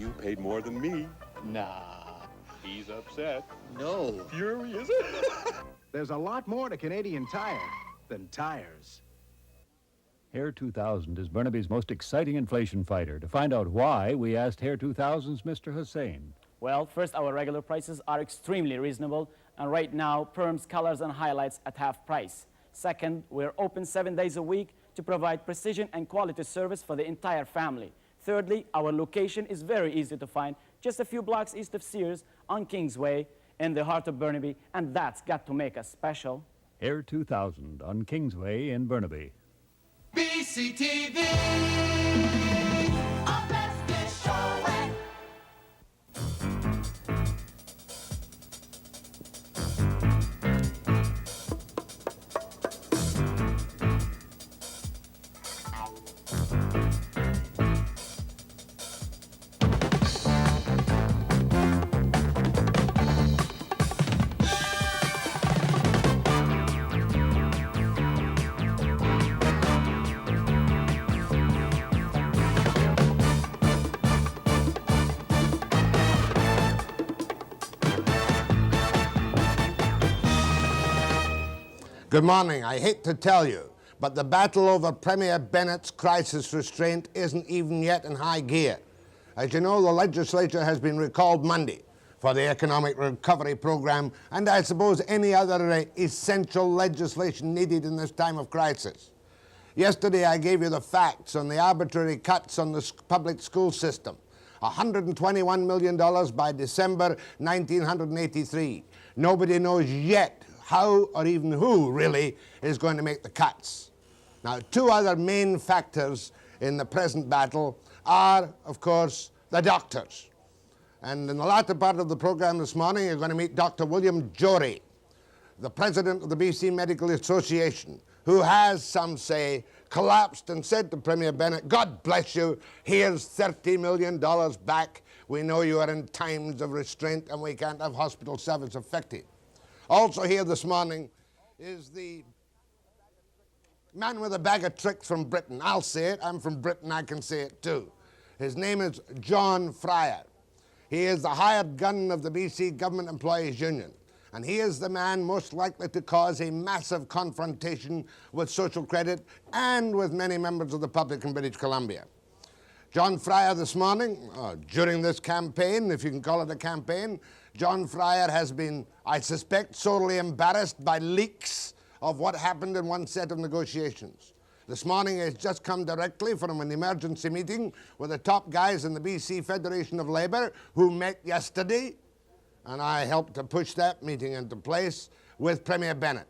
You paid more than me. Nah. He's upset. No. Furious. There's a lot more to Canadian Tire than tires. Hair 2000 is Burnaby's most exciting inflation fighter. To find out why, we asked Hair 2000's Mr. Hussain. Well, first, our regular prices are extremely reasonable, and right now, perms, colors, and highlights at half price. Second, we're open 7 days a week to provide precision and quality service for the entire family. Thirdly, our location is very easy to find, just a few blocks east of Sears on Kingsway in the heart of Burnaby, and that's got to make us special. Hair 2000 on Kingsway in Burnaby. BCTV, our best show. Good morning. I hate to tell you, but the battle over Premier Bennett's crisis restraint isn't even yet in high gear. As you know, the legislature has been recalled Monday for the economic recovery program and I suppose any other essential legislation needed in this time of crisis. Yesterday I gave you the facts on the arbitrary cuts on the public school system. $121 million by December 1983. Nobody knows yet how or even who really is going to make the cuts. Now, two other main factors in the present battle are, of course, the doctors. And in the latter part of the program this morning, you're going to meet Dr. William Jory, the president of the BC Medical Association, who has, some say, collapsed and said to Premier Bennett, God bless you, here's $30 million back. We know you are in times of restraint and we can't have hospital service affected. Also here this morning is the man with a bag of tricks from Britain. I'll say it. I'm from Britain. I can say it too. His name is John Fryer. He is the hired gun of the BC Government Employees Union. And he is the man most likely to cause a massive confrontation with social credit and with many members of the public in British Columbia. John Fryer this morning, during this campaign, if you can call it a campaign, John Fryer has been, I suspect, sorely embarrassed by leaks of what happened in one set of negotiations. This morning he's just come directly from an emergency meeting with the top guys in the BC Federation of Labour who met yesterday, and I helped to push that meeting into place with Premier Bennett.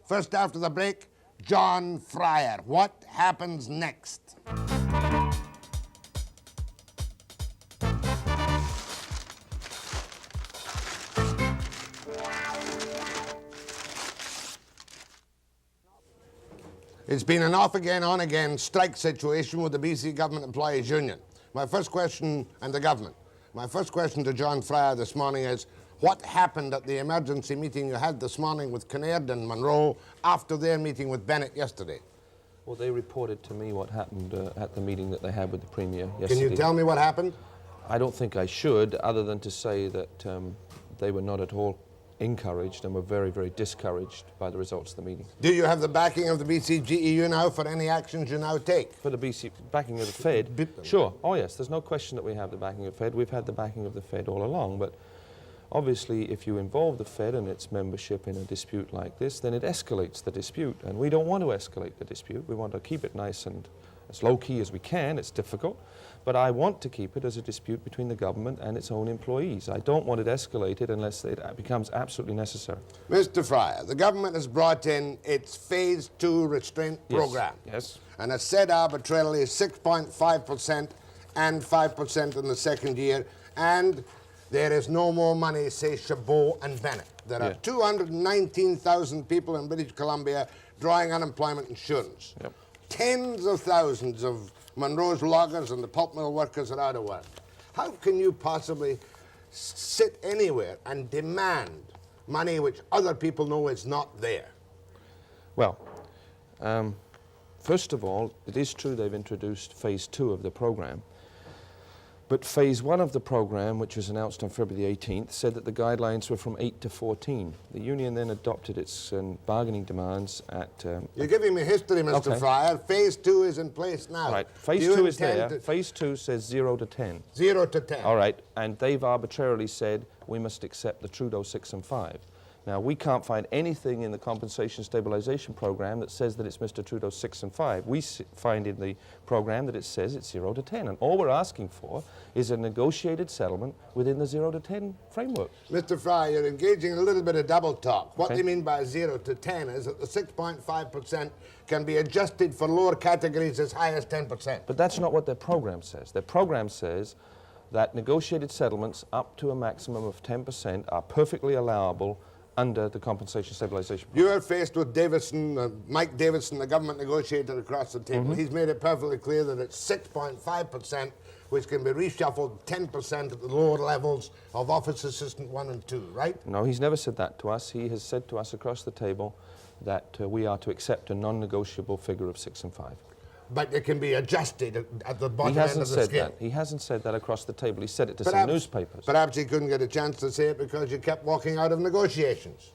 First after the break, John Fryer. What happens next? It's been an off-again, on-again strike situation with the BC Government Employees Union. My first question, and the government, my first question to John Fryer this morning is, what happened at the emergency meeting you had this morning with Kinnaird and Monroe after their meeting with Bennett yesterday? Well, they reported to me what happened at the meeting that they had with the Premier yesterday. Can you tell me what happened? I don't think I should, other than to say that they were not at all encouraged and were very, very discouraged by the results of the meeting. Do you have the backing of the BCGEU now for any actions you now take? For the BC backing of the Fed? Sure. Oh, yes. There's no question that we have the backing of the Fed. We've had the backing of the Fed all along, but obviously if you involve the Fed and its membership in a dispute like this, then it escalates the dispute, and we don't want to escalate the dispute. We want to keep it nice and as low-key as we can. It's difficult, but I want to keep it as a dispute between the government and its own employees. I don't want it escalated unless it becomes absolutely necessary. Mr. Fryer, the government has brought in its Phase 2 restraint program. Yes. And has said arbitrarily 6.5% and 5% in the second year, and there is no more money, say Chabot and Bennett. There are 219,000 people in British Columbia drawing unemployment insurance. Yep. Tens of thousands of Monroe's loggers and the pulp mill workers are out of work. How can you possibly sit anywhere and demand money which other people know is not there? Well, first of all, it is true they've introduced Phase 2 of the program. But phase 1 of the program, which was announced on February the 18th, said that the guidelines were from 8 to 14. The union then adopted its bargaining demands at... You're giving me history, Mr. Okay. Fryer. Phase 2 is in place now. Right, phase Do you 2 is intend there. to- Phase 2 says 0 to 10. 0 to 10. All right, and they've arbitrarily said we must accept the Trudeau 6 and 5. Now, we can't find anything in the compensation stabilization program that says that it's Mr. Trudeau's 6 and 5. We find in the program that it says it's 0 to 10, and all we're asking for is a negotiated settlement within the 0 to 10 framework. Mr. Fryer, you're engaging in a little bit of double talk. What Okay. they mean by 0 to 10 is that the 6.5% can be adjusted for lower categories as high as 10%. But that's not what their program says. Their program says that negotiated settlements up to a maximum of 10% are perfectly allowable under the compensation stabilization program. You are faced with Davidson, Mike Davidson, the government negotiator across the table. He's made it perfectly clear that it's 6.5%, which can be reshuffled 10% at the lower levels of Office Assistant 1 and 2, right? No, he's never said that to us. He has said to us across the table that we are to accept a non-negotiable figure of 6 and 5. But it can be adjusted at the He bottom end hasn't of the said scale. that. He hasn't said that across the table. He said it to some newspapers. Perhaps he couldn't get a chance to say it because you kept walking out of negotiations.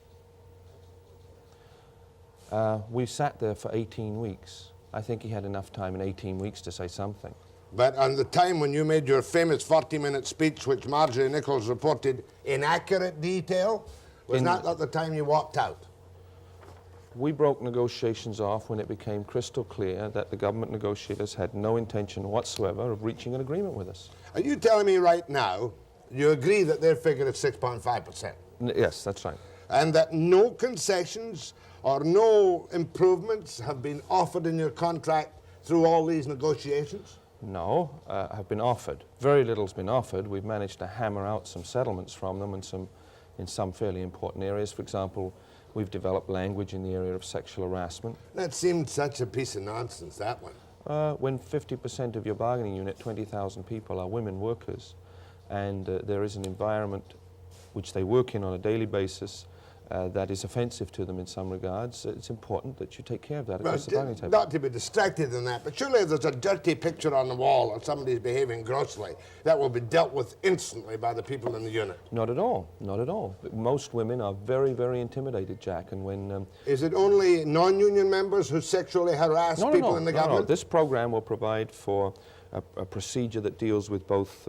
We sat there for 18 weeks. I think he had enough time in 18 weeks to say something. But on the time when you made your famous 40-minute speech, which Marjorie Nichols reported inaccurate detail, was not that the time you walked out? We broke negotiations off when it became crystal clear that the government negotiators had no intention whatsoever of reaching an agreement with us. Are you telling me right now you agree that their figure is 6.5%? Yes, that's right. And that no concessions or no improvements have been offered in your contract through all these negotiations? No, have been offered. Very little's been offered. We've managed to hammer out some settlements from them and in some fairly important areas. For example, we've developed language in the area of sexual harassment. That seemed such a piece of nonsense, that one. When 50% of your bargaining unit, 20,000 people, are women workers, and there is an environment which they work in on a daily basis that is offensive to them in some regards, it's important that you take care of that across the bargaining table. Not to be distracted in that, but surely if there's a dirty picture on the wall or somebody's behaving grossly, that will be dealt with instantly by the people in the unit. Not at all, not at all. Most women are very, very intimidated, Jack, and when... Is it only non-union members who sexually harass people in the government? This program will provide for a procedure that deals with both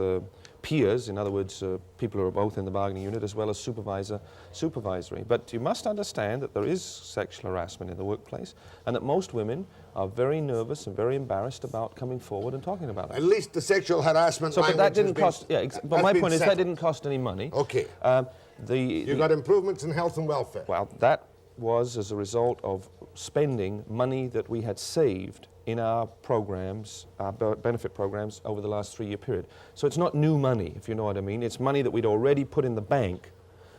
peers, in other words, people who are both in the bargaining unit, as well as supervisory. But you must understand that there is sexual harassment in the workplace, and that most women are very nervous and very embarrassed about coming forward and talking about it. At least the sexual harassment But that language didn't has cost... been, Yeah, but my point is that settled. didn't cost any money. Okay. You got improvements in health and welfare. Well, that was as a result of spending money that we had saved in our programs, our benefit programs, over the last 3-year period. So it's not new money, if you know what I mean. It's money that we'd already put in the bank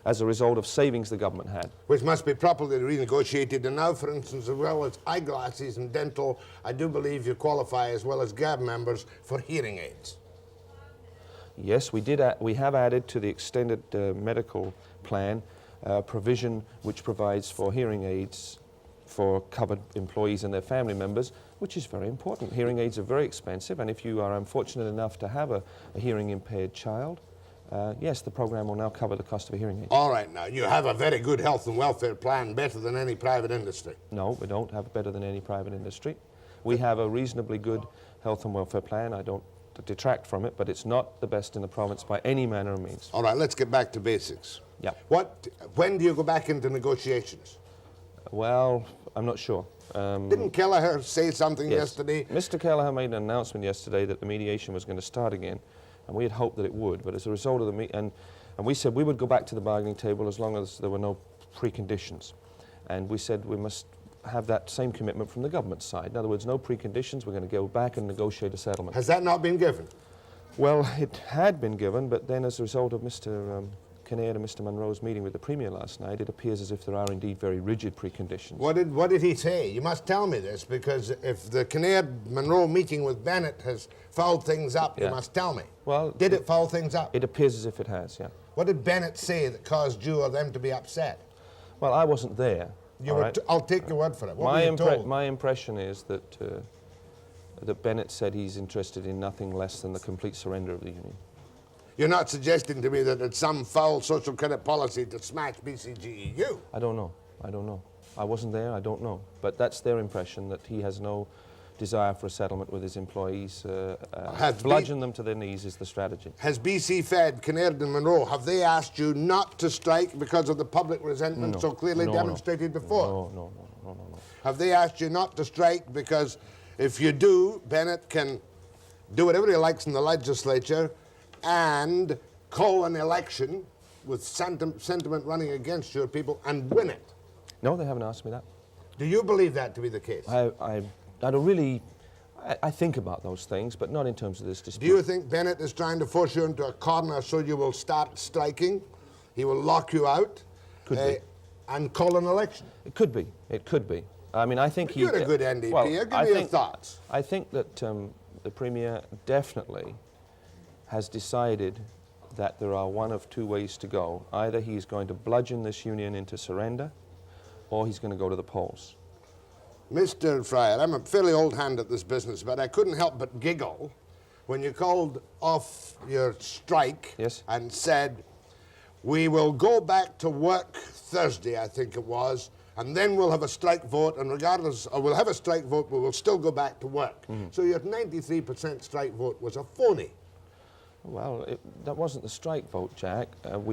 as a result of savings the government had. Which must be properly renegotiated. And now, for instance, as well as eyeglasses and dental, I do believe you qualify, as well as GAB members, for hearing aids. Yes, we have added to the extended medical plan provision which provides for hearing aids for covered employees and their family members, which is very important. Hearing aids are very expensive, and if you are unfortunate enough to have a hearing impaired child, yes, the program will now cover the cost of a hearing aid. All right, now, you have a very good health and welfare plan, better than any private industry. No, we don't have better than any private industry. We have a reasonably good health and welfare plan. I don't detract from it, but it's not the best in the province by any manner of means. All right, let's get back to basics. Yeah. When do you go back into negotiations? Well, I'm not sure. Didn't Kelleher say something yesterday? Mr. Kelleher made an announcement yesterday that the mediation was going to start again, and we had hoped that it would, but as a result of the and we said we would go back to the bargaining table as long as there were no preconditions. And we said we must have that same commitment from the government side. In other words, no preconditions, we're going to go back and negotiate a settlement. Has that not been given? Well, it had been given, but then as a result of Mr. Kinnaird and Mr. Munro's meeting with the Premier last night, it appears as if there are indeed very rigid preconditions. What did he say? You must tell me this, because if the Kinnaird-Munro meeting with Bennett has fouled things up, you must tell me. Well, did it foul things up? It appears as if it has, yeah. What did Bennett say that caused you or them to be upset? Well, I wasn't there. I'll take your word for it. What were you told? My impression is that that Bennett said he's interested in nothing less than the complete surrender of the union. You're not suggesting to me that it's some foul social credit policy to smash BCGEU? I don't know. I don't know. I wasn't there. I don't know. But that's their impression, that he has no desire for a settlement with his employees. Bludgeon them to their knees is the strategy. Has BC Fed, Kinnaird and Monroe, have they asked you not to strike because of the public resentment so clearly demonstrated before? No. Have they asked you not to strike because if you do, Bennett can do whatever he likes in the legislature and call an election with sentiment running against your people and win it? No, they haven't asked me that. Do you believe that to be the case? I don't really... I think about those things, but not in terms of this dispute. Do you think Bennett is trying to force you into a corner so you will start striking? He will lock you out? Could be. And call an election? It could be. It could be. I mean, I think but you're a good NDP. Well, Give me your thoughts. I think that the Premier definitely has decided that there are one of two ways to go. Either he's going to bludgeon this union into surrender, or he's going to go to the polls. Mr. Fryer, I'm a fairly old hand at this business, but I couldn't help but giggle when you called off your strike and said, we will go back to work Thursday, I think it was, and then we'll have a strike vote, and regardless, or we'll have a strike vote, but we'll still go back to work. So your 93% strike vote was a phony. Well, that wasn't the strike vote, Jack.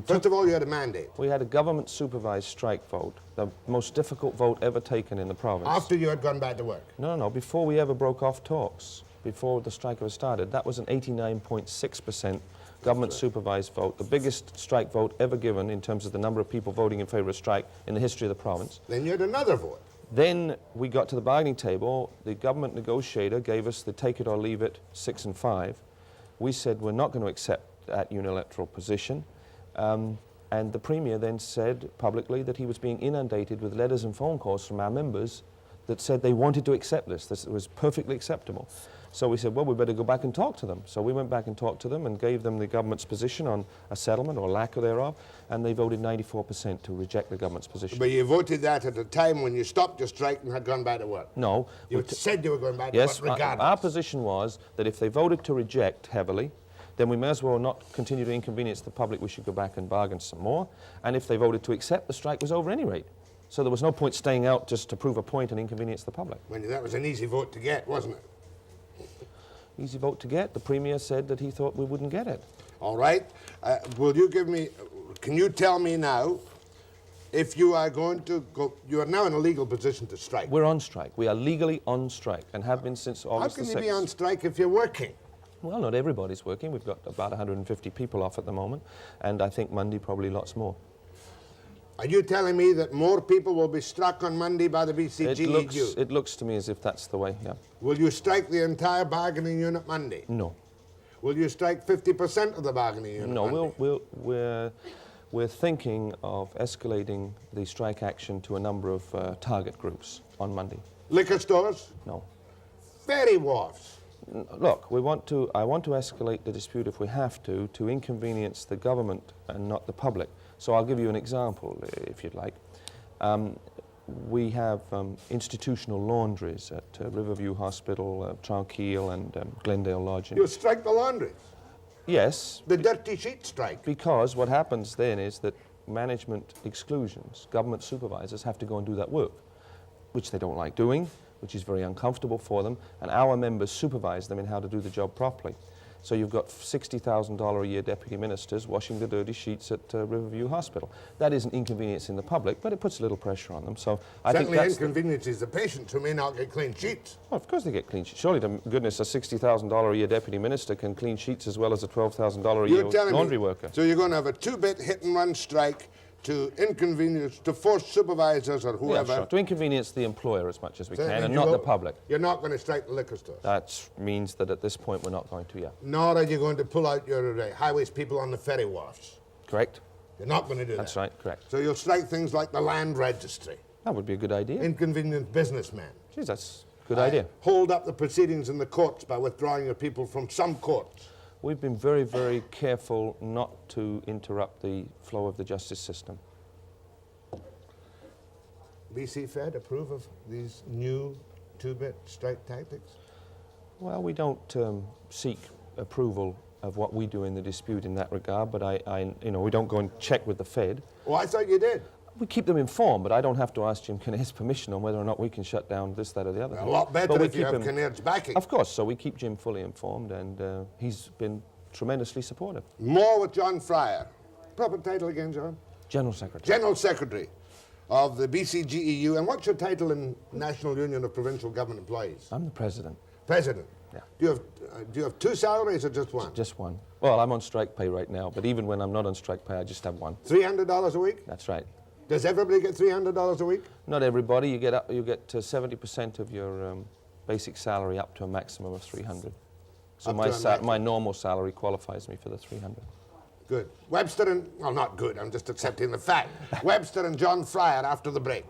First of all, you had a mandate. We had a government-supervised strike vote, the most difficult vote ever taken in the province. After you had gone back to work? No, before we ever broke off talks, before the strike ever started. That was an 89.6% government-supervised vote, the biggest strike vote ever given in terms of the number of people voting in favour of strike in the history of the province. Then you had another vote. Then we got to the bargaining table. The government negotiator gave us the take it or leave it 6 and 5. We said we're not going to accept that unilateral position. And the Premier then said publicly that he was being inundated with letters and phone calls from our members that said they wanted to accept this. This was perfectly acceptable. So we said, well, we better go back and talk to them. So we went back and talked to them and gave them the government's position on a settlement or lack thereof, and they voted 94% to reject the government's position. But you voted that at a time when you stopped your strike and had gone back to work. No. You said you were going back yes, to work regardless. Our position was that if they voted to reject heavily, then we may as well not continue to inconvenience the public. We should go back and bargain some more. And if they voted to accept, the strike was over at any rate. So there was no point staying out just to prove a point and inconvenience the public. Well, that was an easy vote to get, wasn't it? Easy vote to get. The Premier said that he thought we wouldn't get it. All right. Will you give me, can you tell me now if you are going to go, you are now in a legal position to strike? We're on strike. We are legally on strike and have been since August the 6th. How can you be on strike if you're working? Well, not everybody's working. We've got about 150 people off at the moment, and I think Monday probably lots more. Are you telling me that more people will be struck on Monday by the BCGEU? It looks to me as if that's the way, yeah. Will you strike the entire bargaining unit Monday? No. Will you strike 50% of the bargaining unit Monday? No, we're thinking of escalating the strike action to a number of target groups on Monday. Liquor stores? No. Ferry wharfs? Look, I want to escalate the dispute if we have to inconvenience the government and not the public. So I'll give you an example, if you'd like. We have institutional laundries at Riverview Hospital, Tranquille and Glendale Lodge. You'll strike the laundries? Yes. The dirty sheet strike? Because what happens then is that management exclusions, government supervisors have to go and do that work, which they don't like doing, which is very uncomfortable for them, and our members supervise them in how to do the job properly. So you've got $60,000 a year deputy ministers washing the dirty sheets at Riverview Hospital. That isn't inconveniencing the public, but it puts a little pressure on them. So I think that's inconveniences the patients who may not get clean sheets. Well, of course they get clean sheets. Surely, to goodness, a $60,000 a year deputy minister can clean sheets as well as a $12,000 a year laundry worker. So you're going to have a two-bit hit-and-run strike to inconvenience, to force supervisors or whoever... Yeah, sure. To inconvenience the employer as much as we can, and not the public. You're not going to strike the liquor stores? That means that at this point we're not going to, yeah. Nor are you going to pull out your highways people on the ferry wharfs? Correct. You're not going to do that? That's right, correct. So you'll strike things like the land registry? That would be a good idea. Inconvenience businessmen? Geez, that's a good idea. Hold up the proceedings in the courts by withdrawing your people from some courts? We've been very, very careful not to interrupt the flow of the justice system. BC Fed approve of these new two-bit strike tactics? Well, we don't seek approval of what we do in the dispute in that regard, but we don't go and check with the Fed. Oh, I thought you did. We keep them informed, but I don't have to ask Jim Kinnair's permission on whether or not we can shut down this, that, or the other. A lot better But we if you keep have him- Kinnair's backing. Of course, so we keep Jim fully informed, and he's been tremendously supportive. More with John Fryer. Proper title again, John? General Secretary. General Secretary of the BCGEU. And what's your title in National Union of Provincial Government Employees? I'm the president. President. Yeah. Do you have two salaries or just one? Just one. Well, I'm on strike pay right now, but even when I'm not on strike pay, I just have one. $300 a week? That's right. Does everybody get $300 a week? Not everybody. You get 70% of your basic salary up to a maximum of 300. So Up to a maximum. my normal salary qualifies me for the 300. Good. Webster and, well, not good, I'm just accepting the fact. Webster and John Fryer after the break.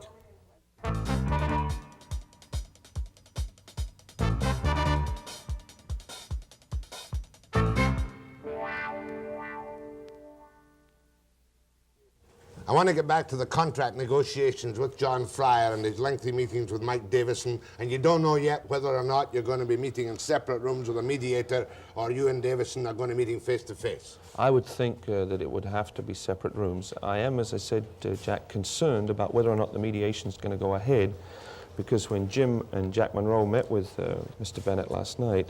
I want to get back to the contract negotiations with John Fryer and his lengthy meetings with Mike Davison, and you don't know yet whether or not you're going to be meeting in separate rooms with a mediator or you and Davison are going to be meeting face to face. I would think that it would have to be separate rooms. I am, as I said, Jack, concerned about whether or not the mediation is going to go ahead, because when Jim and Jack Monroe met with Mr. Bennett last night,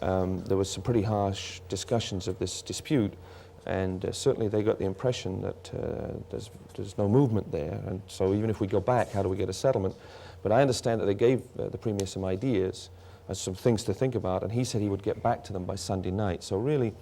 there was some pretty harsh discussions of this dispute, and certainly they got the impression that there's no movement there, and so even if we go back, how do we get a settlement? But I understand that they gave the Premier some ideas, some things to think about, and he said he would get back to them by Sunday night. So really,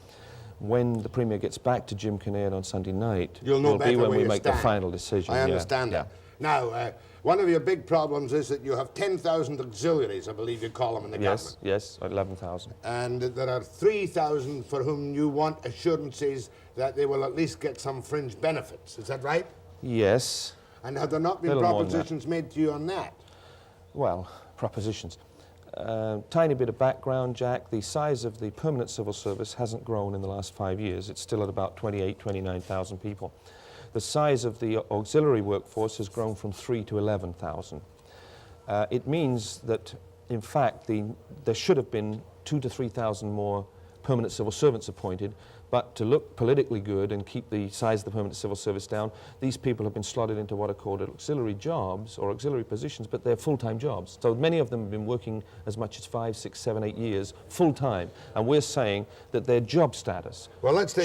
when the Premier gets back to Jim Kinnair on Sunday night, You'll know will be better when where we you make the stand. final decision. I Yeah, understand yeah. that. Now, one of your big problems is that you have 10,000 auxiliaries, I believe you call them in the government. Yes, 11,000. And there are 3,000 for whom you want assurances that they will at least get some fringe benefits. Is that right? Yes. And have there not been Little more than that. propositions made to you on that? Well, propositions. Tiny bit of background, Jack. The size of the permanent civil service hasn't grown in the last 5 years. It's still at about 29,000 people. The size of the auxiliary workforce has grown from 3 to 11,000. It means that, in fact, there should have been 2,000 to 3,000 more permanent civil servants appointed, but to look politically good and keep the size of the permanent civil service down, these people have been slotted into what are called auxiliary jobs or auxiliary positions, but they're full-time jobs. So many of them have been working as much as 5, 6, 7, 8 years full-time, and we're saying that their job status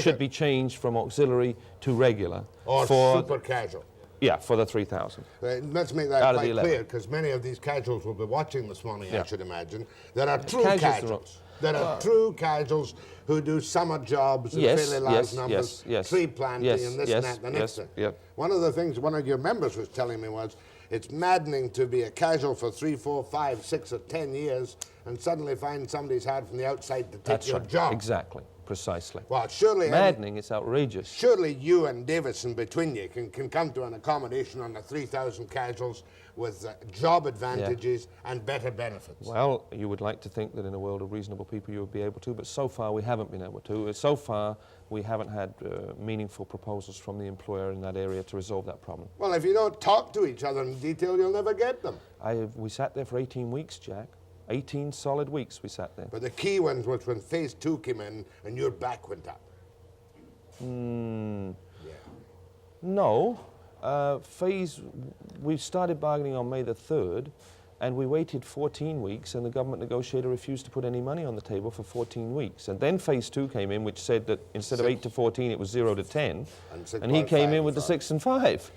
should be changed from auxiliary to regular. Or super casual. Yeah, for the 3,000. Let's make that Out of quite the 11. clear, because many of these casuals will be watching this morning, I Yeah. should imagine. There are true Casuals are casuals. There are true casuals who do summer jobs in Yes, fairly large yes, numbers, yes, tree planting yes, and this yes, and that, the next yes, thing. yep. One of the things one of your members was telling me was, it's maddening to be a casual for 3, 4, 5, 6 or 10 years and suddenly find somebody's hard from the outside to take That's your right. job. Exactly, precisely. Well, surely... Maddening, it's outrageous. Surely you and Davison between you can come to an accommodation on the 3,000 casuals with job advantages and better benefits. Well, you would like to think that in a world of reasonable people you would be able to, but so far we haven't been able to. So far we haven't had meaningful proposals from the employer in that area to resolve that problem. Well, if you don't talk to each other in detail, you'll never get them. We sat there for 18 weeks, Jack. 18 solid weeks we sat there. But the key ones was when phase 2 came in and your back went up. No. We started bargaining on May the 3rd, and we waited 14 weeks, and the government negotiator refused to put any money on the table for 14 weeks. And then phase 2 came in, which said that instead of 8 to 14, it was 0 to 10. And he came in with the 6 and 5.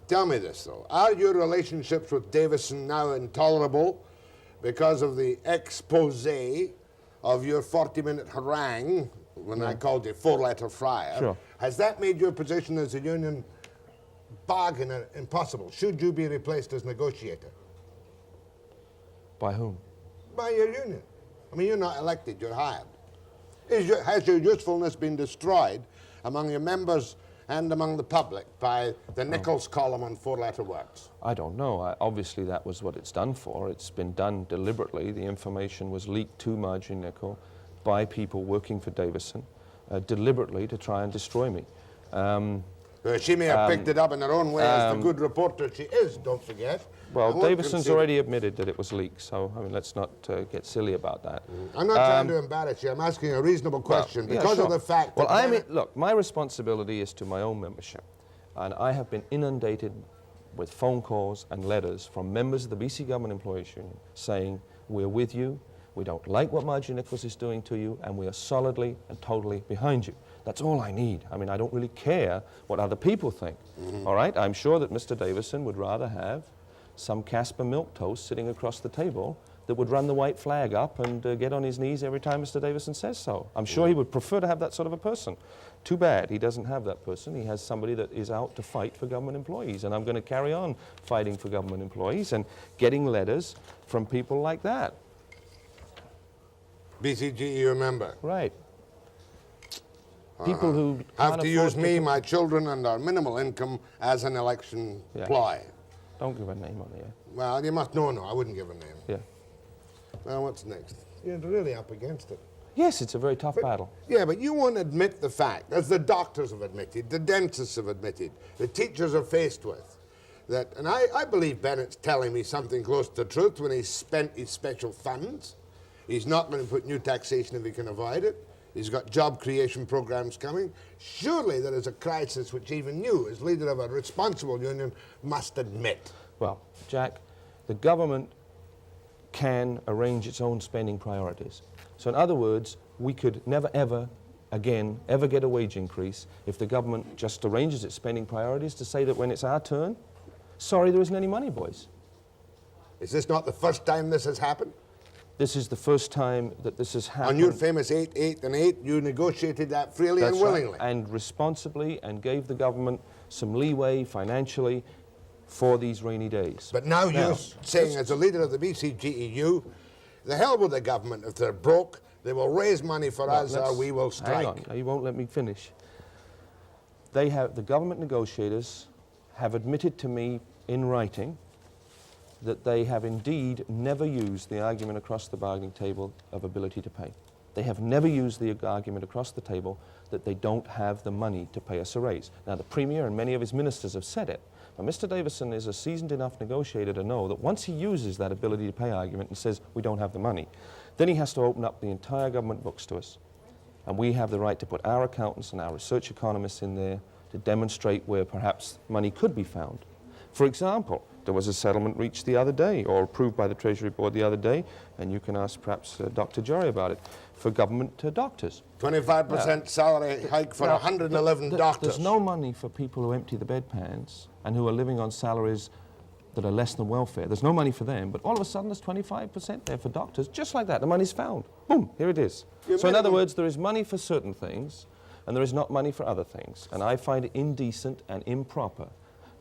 Tell me this, though. Are your relationships with Davison now intolerable because of the expose of your 40-minute harangue when I called you 4-letter Fryer? Sure. Has that made your position as a union bargainer impossible? Should you be replaced as negotiator? By whom? By your union. I mean, you're not elected, you're hired. Has your usefulness been destroyed among your members and among the public by the Nichols column on 4-letter words? I don't know. Obviously, that was what it's done for. It's been done deliberately. The information was leaked to Marjorie Nicholl by people working for Davison deliberately to try and destroy me. She may have picked it up in her own way as the good reporter she is, don't forget. Well, Davison's already admitted that it was leaked, so I mean, let's not get silly about that. I'm not trying to embarrass you. I'm asking a reasonable question because of the fact that... Well, look, my responsibility is to my own membership, and I have been inundated with phone calls and letters from members of the BC Government Employees Union saying, we're with you, we don't like what Marjorie Nicholas is doing to you, and we are solidly and totally behind you. That's all I need. I mean, I don't really care what other people think, all right? I'm sure that Mr. Davison would rather have some Casper milk toast sitting across the table that would run the white flag up and get on his knees every time Mr. Davison says so. I'm sure he would prefer to have that sort of a person. Too bad he doesn't have that person. He has somebody that is out to fight for government employees, and I'm going to carry on fighting for government employees and getting letters from people like that. BCGEU member. Right. People who have to use me, my children, and our minimal income as an election ploy. Don't give a name on here. Well, you must... No, I wouldn't give a name. Yeah. Well, what's next? You're really up against it. Yes, it's a very tough battle. Yeah, but you won't admit the fact, as the doctors have admitted, the dentists have admitted, the teachers are faced with, that, and I believe Bennett's telling me something close to the truth when he's spent his special funds. He's not going to put new taxation if he can avoid it. He's got job creation programs coming. Surely there is a crisis which even you, as leader of a responsible union, must admit. Well, Jack, the government can arrange its own spending priorities. So in other words, we could never, ever, again, ever get a wage increase if the government just arranges its spending priorities to say that when it's our turn, sorry, there isn't any money, boys. Is this not the first time this has happened? This is the first time that this has happened. On your famous 8, 8, and 8, you negotiated that freely and willingly. Right. And responsibly, and gave the government some leeway financially for these rainy days. But now you're saying, as a leader of the BCGEU, the hell with the government. If they're broke, they will raise money for us or we will strike. Hang on, you won't let me finish. The government negotiators have admitted to me in writing that they have indeed never used the argument across the bargaining table of ability to pay. They have never used the argument across the table that they don't have the money to pay us a raise. Now, the Premier and many of his ministers have said it, but Mr. Davison is a seasoned enough negotiator to know that once he uses that ability to pay argument and says we don't have the money, then he has to open up the entire government books to us. And we have the right to put our accountants and our research economists in there to demonstrate where perhaps money could be found. For example, there was a settlement reached the other day, or approved by the Treasury Board the other day, and you can ask perhaps Dr. Jory about it, for government doctors. 25% salary hike for 111 doctors. There's no money for people who empty the bedpans and who are living on salaries that are less than welfare. There's no money for them, but all of a sudden there's 25% there for doctors, just like that. The money's found. Boom, here it is. So in other words, there is money for certain things, and there is not money for other things. And I find it indecent and improper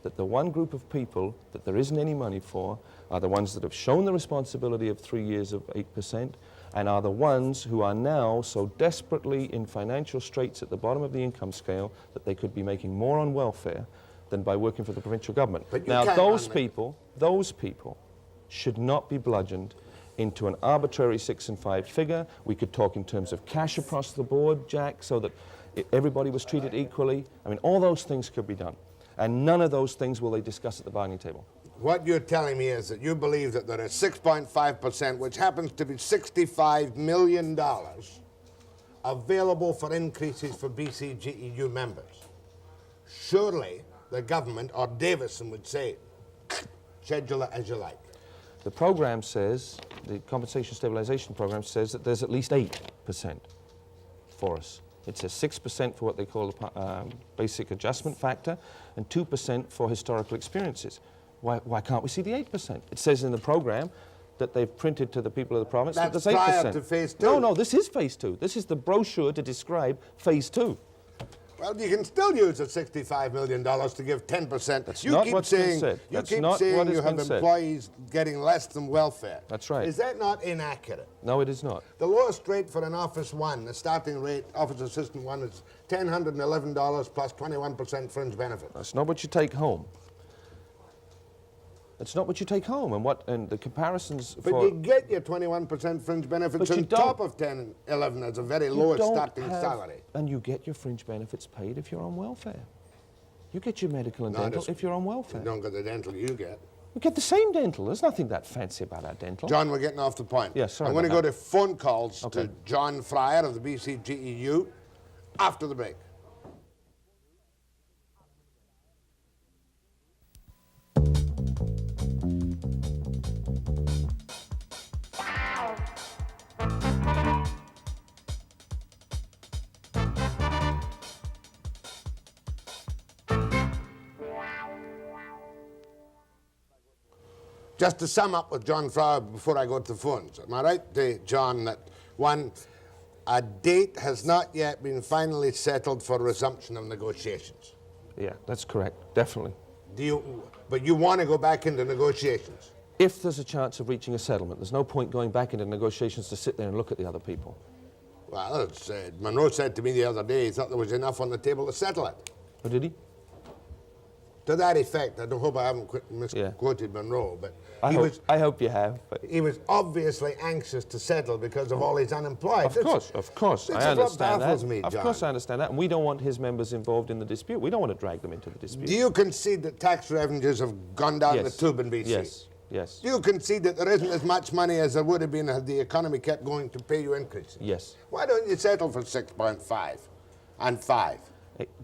that the one group of people that there isn't any money for are the ones that have shown the responsibility of 3 years of 8% and are the ones who are now so desperately in financial straits at the bottom of the income scale that they could be making more on welfare than by working for the provincial government. Now, those people should not be bludgeoned into an arbitrary 6 and 5 figure. We could talk in terms of cash across the board, Jack, so that everybody was treated equally. I mean, all those things could be done. And none of those things will they discuss at the bargaining table. What you're telling me is that you believe that there is 6.5%, which happens to be $65 million, available for increases for BCGEU members. Surely the government, or Davison would say, schedule it as you like. The program says, the compensation stabilization program says that there's at least 8% for us. It says 6% for what they call the basic adjustment factor and 2% for historical experiences. Why can't we see the 8%? It says in the program that they've printed to the people of the province that there's 8%. That's prior to phase 2. No, this is phase 2. This is the brochure to describe phase 2. Well, you can still use the $65 million to give 10%. That's not what's been said. You keep saying you have employees getting less than welfare. That's right. Is that not inaccurate? No, it is not. The lowest rate for an Office 1, the starting rate, Office Assistant 1, is $1,011 plus 21% fringe benefit. That's not what you take home. That's not what you take home, and the comparisons. But you get your 21% fringe benefits on top of 10, 11 as a very low starting salary. And you get your fringe benefits paid if you're on welfare. You get your medical and No, dental just- if you're on welfare. You don't get the dental you get. We get the same dental. There's nothing that fancy about our dental. John, we're getting off the point. Yeah, sorry I'm going to about go to phone calls Okay. to John Fryer of the BCGEU after the break. Just to sum up with John Fryer before I go to the phones, am I right, John, that one, a date has not yet been finally settled for resumption of negotiations? Yeah, that's correct. Definitely. But you want to go back into negotiations? If there's a chance of reaching a settlement, there's no point going back into negotiations to sit there and look at the other people. Well, Monroe said to me the other day he thought there was enough on the table to settle it. Oh, did he? To that effect, I don't hope I haven't misquoted Monroe, but I hope you have. But he was obviously anxious to settle because of all his unemployed. of course, this I is what understand baffles that. me, Of John. course, I understand that, and we don't want his members involved in the dispute. We don't want to drag them into the dispute. Do you concede that tax revenues have gone down Yes. the tube in BC? Yes, yes, Do you concede that there isn't as much money as there would have been had the economy kept going to pay you increases? yes. Why don't you settle for 6.5 and 5?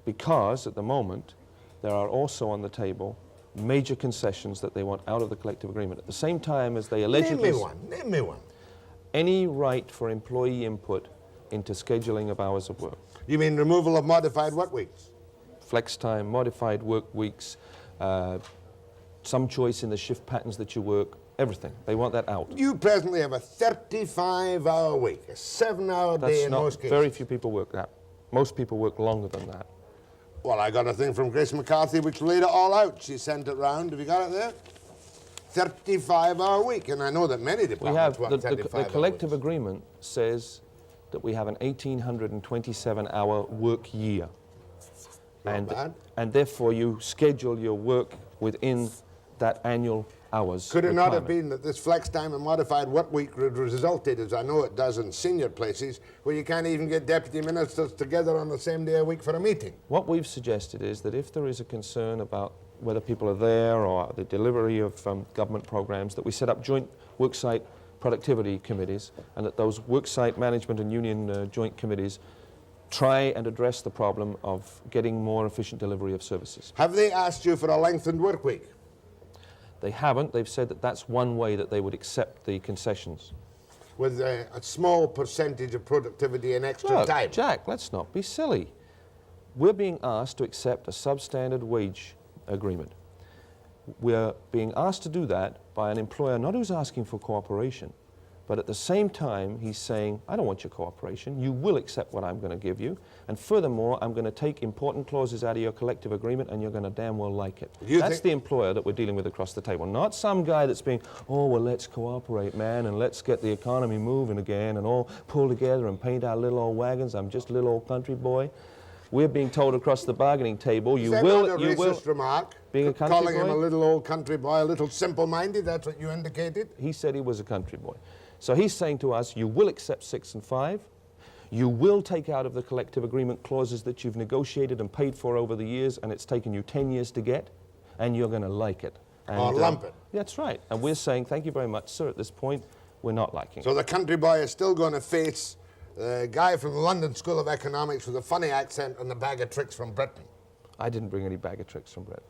Because at the moment, there are also on the table major concessions that they want out of the collective agreement. At the same time as they allegedly... Name me one. Any right for employee input into scheduling of hours of work. You mean removal of modified work weeks? Flex time, modified work weeks, some choice in the shift patterns that you work, everything. They want that out. You presently have a 35-hour week, a 7-hour day in most cases. Very few people work that. Most people work longer than that. Well, I got a thing from Grace McCarthy which laid it all out. She sent it round. Have you got it there? 35-hour week, and I know that many We have, departments want the 35-hour collective weeks. agreement says that we have an 1,827-hour work year. Not bad. And therefore you schedule your work within that annual hours Could it not have requirement. been that this flex time and modified work week resulted, as I know it does in senior places, where you can't even get deputy ministers together on the same day a week for a meeting? What we've suggested is that if there is a concern about whether people are there or the delivery of government programs, that we set up joint worksite productivity committees, and that those worksite management and union joint committees try and address the problem of getting more efficient delivery of services. Have they asked you for a lengthened work week? They haven't. They've said that that's one way that they would accept the concessions. With a small percentage of productivity and extra Look, time? Jack, let's not be silly. We're being asked to accept a substandard wage agreement. We're being asked to do that by an employer not who's asking for cooperation, but at the same time he's saying, I don't want your cooperation, you will accept what I'm going to give you, and furthermore I'm going to take important clauses out of your collective agreement and you're going to damn well like it. That's the employer that we're dealing with across the table, not some guy that's being, oh well let's cooperate man and let's get the economy moving again and all pull together and paint our little old wagons, I'm just a little old country boy. We're being told across the bargaining table, you will... Is that not a racist remark? Being a country Calling him boy? a little old country boy, a little simple-minded, that's what you indicated? He said he was a country boy. So he's saying to us, you will accept 6 and 5, you will take out of the collective agreement clauses that you've negotiated and paid for over the years and it's taken you 10 years to get, and you're going to like it. And, Or lump it. That's right. And we're saying, thank you very much, sir, at this point, we're not liking So it. the country boy is still going to face a guy from the London School of Economics with a funny accent and a bag of tricks from Britain. I didn't bring any bag of tricks from Brett.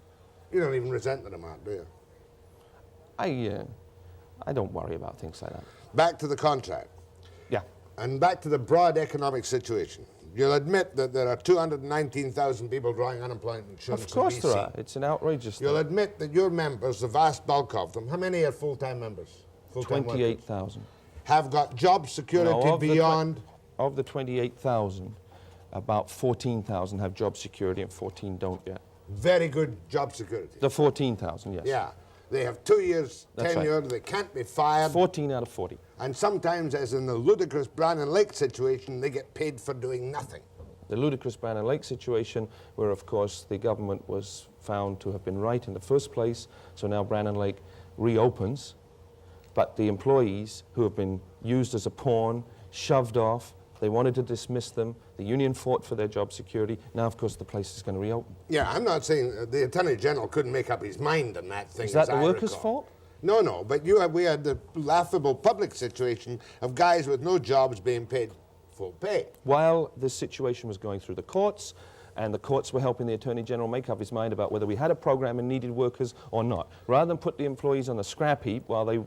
You don't even resent the remark, do you? I don't worry about things like that. Back to the contract. Yeah. And back to the broad economic situation. You'll admit that there are 219,000 people drawing unemployment insurance Of course in BC. there are. It's an outrageous You'll thing. admit that your members, the vast bulk of them, how many are full-time members? Full-time workers? 28,000. Have got job security No, of the beyond... Of the 28,000, about 14,000 have job security and 14 don't yet. Very good job security. The 14,000, yes. Yeah. They have 2 years That's right. tenure, they can't be fired. 14 out of 40. And sometimes, as in the ludicrous Brannon Lake situation, they get paid for doing nothing. The ludicrous Brannon Lake situation, where of course the government was found to have been right in the first place, so now Brannon Lake reopens, but the employees who have been used as a pawn, shoved off, They wanted to dismiss them. The union fought for their job security. Now, of course, the place is going to reopen. Yeah, I'm not saying the Attorney General couldn't make up his mind on that thing. Is that as the I workers' recall. fault? No, but we had the laughable public situation of guys with no jobs being paid full pay. While this situation was going through the courts, and the courts were helping the Attorney General make up his mind about whether we had a program and needed workers or not. Rather than put the employees on the scrap heap while they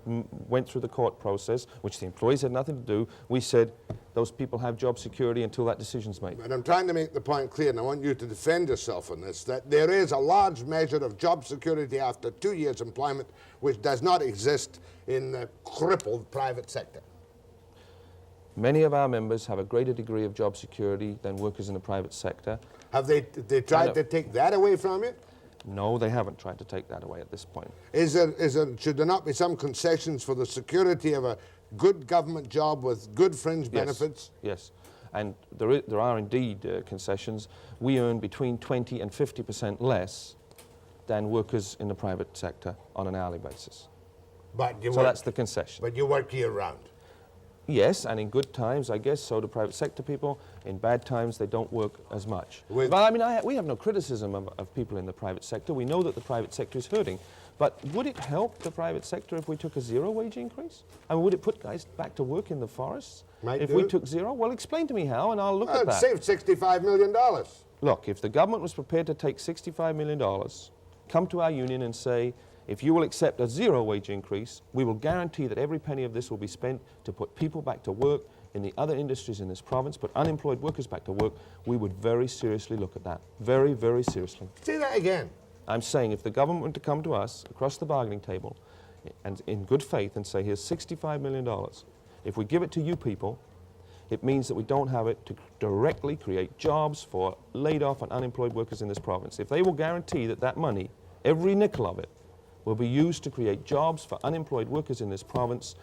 went through the court process, which the employees had nothing to do, we said those people have job security until that decision's made. But I'm trying to make the point clear, and I want you to defend yourself on this, that there is a large measure of job security after 2 years' employment which does not exist in the crippled private sector. Many of our members have a greater degree of job security than workers in the private sector. Have they tried to take that away from you? No, they haven't tried to take that away at this point. Should there not be some concessions for the security of a good government job with good fringe benefits? Yes, and there are indeed concessions. We earn between 20 and 50% less than workers in the private sector on an hourly basis. So that's the concession. But you work year-round? Yes, and in good times, I guess, so do private sector people. In bad times, they don't work as much. With- But I mean, we have no criticism of people in the private sector. We know that the private sector is hurting. But would it help the private sector if we took a zero wage increase? I mean, would it put guys back to work in the forests? Might if do. we took zero? Well, explain to me how, and I'll look at It that. saved $65 million. Look, if the government was prepared to take $65 million, come to our union and say, if you will accept a zero wage increase, we will guarantee that every penny of this will be spent to put people back to work in the other industries in this province, put unemployed workers back to work, we would very seriously look at that. Very, very seriously. Say that again. I'm saying if the government were to come to us across the bargaining table and in good faith and say, here's $65 million, if we give it to you people, it means that we don't have it to directly create jobs for laid off and unemployed workers in this province. If they will guarantee that that money, every nickel of it, will be used to create jobs for unemployed workers in this province,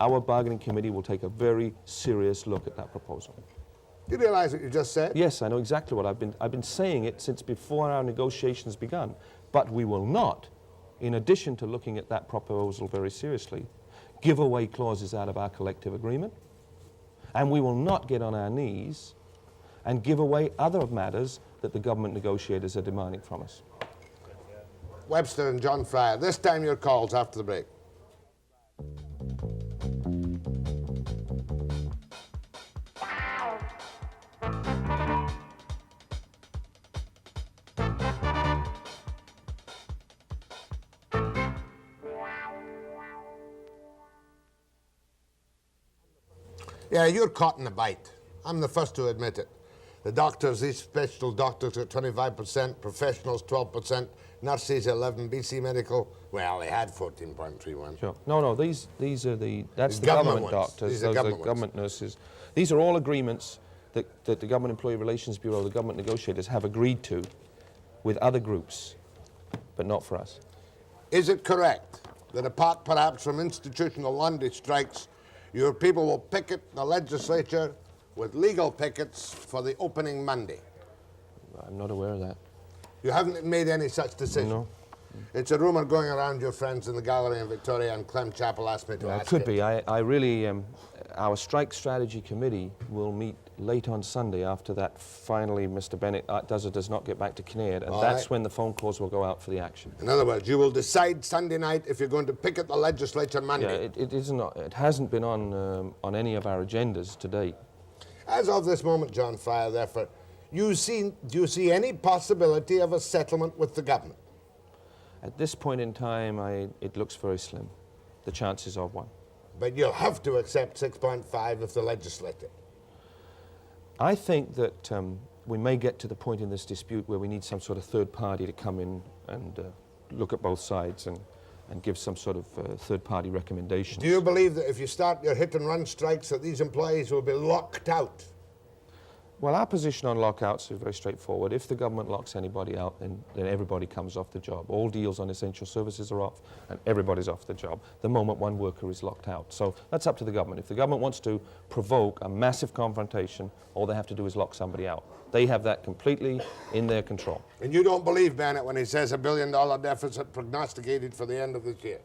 our bargaining committee will take a very serious look at that proposal. Do you realize what you just said? Yes, I know exactly what I've been saying it since before our negotiations begun. But we will not, in addition to looking at that proposal very seriously, give away clauses out of our collective agreement. And we will not get on our knees and give away other matters that the government negotiators are demanding from us. Webster and John Fryer, this time your calls after the break. Yeah, you're caught in a bite. I'm the first to admit it. The doctors, these special doctors are 25%, professionals 12%, nurses 11%, BC Medical, well, they had 14.31. Sure. No, that's the Government government ones. doctors, These are those government are ones. government nurses. These are all agreements that the Government Employee Relations Bureau, the government negotiators, have agreed to with other groups, but not for us. Is it correct that apart perhaps from institutional Lundy strikes, your people will picket the legislature with legal pickets for the opening Monday? I'm not aware of that. You haven't made any such decision? No. It's a rumour going around your friends in the gallery in Victoria, and Clem Chappell asked me to Well, ask it could it. be. I really, our strike strategy committee will meet late on Sunday after that finally Mr. Bennett does or does not get back to Kinnaird, and All that's right. when the phone calls will go out for the action. In other words, you will decide Sunday night if you're going to picket the legislature Yeah, Monday. it hasn't been on any of our agendas to date. As of this moment, John Fryer, therefore, do you see any possibility of a settlement with the government? At this point in time, it looks very slim, the chances of one. But you'll have to accept 6.5 if the legislature. I think that we may get to the point in this dispute where we need some sort of third party to come in and look at both sides and give some sort of third party recommendations. Do you believe that if you start your hit-and-run strikes that these employees will be locked out? Well, our position on lockouts is very straightforward. If the government locks anybody out, then everybody comes off the job. All deals on essential services are off, and everybody's off the job the moment one worker is locked out. So that's up to the government. If the government wants to provoke a massive confrontation, all they have to do is lock somebody out. They have that completely in their control. And you don't believe Bennett when he says $1 billion deficit prognosticated for the end of this year?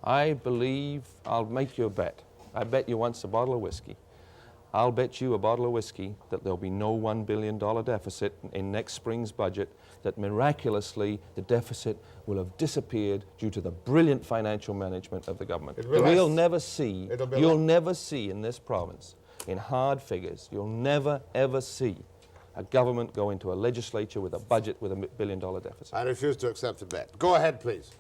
I believe, I'll make you a bet. I bet you once a bottle of whiskey. I'll bet you a bottle of whiskey that there'll be no $1 billion deficit in next spring's budget, that miraculously the deficit will have disappeared due to the brilliant financial management of the government. You'll never see in this province, in hard figures, you'll never ever see a government go into a legislature with a budget with $1 billion deficit. I refuse to accept the bet. Go ahead, please.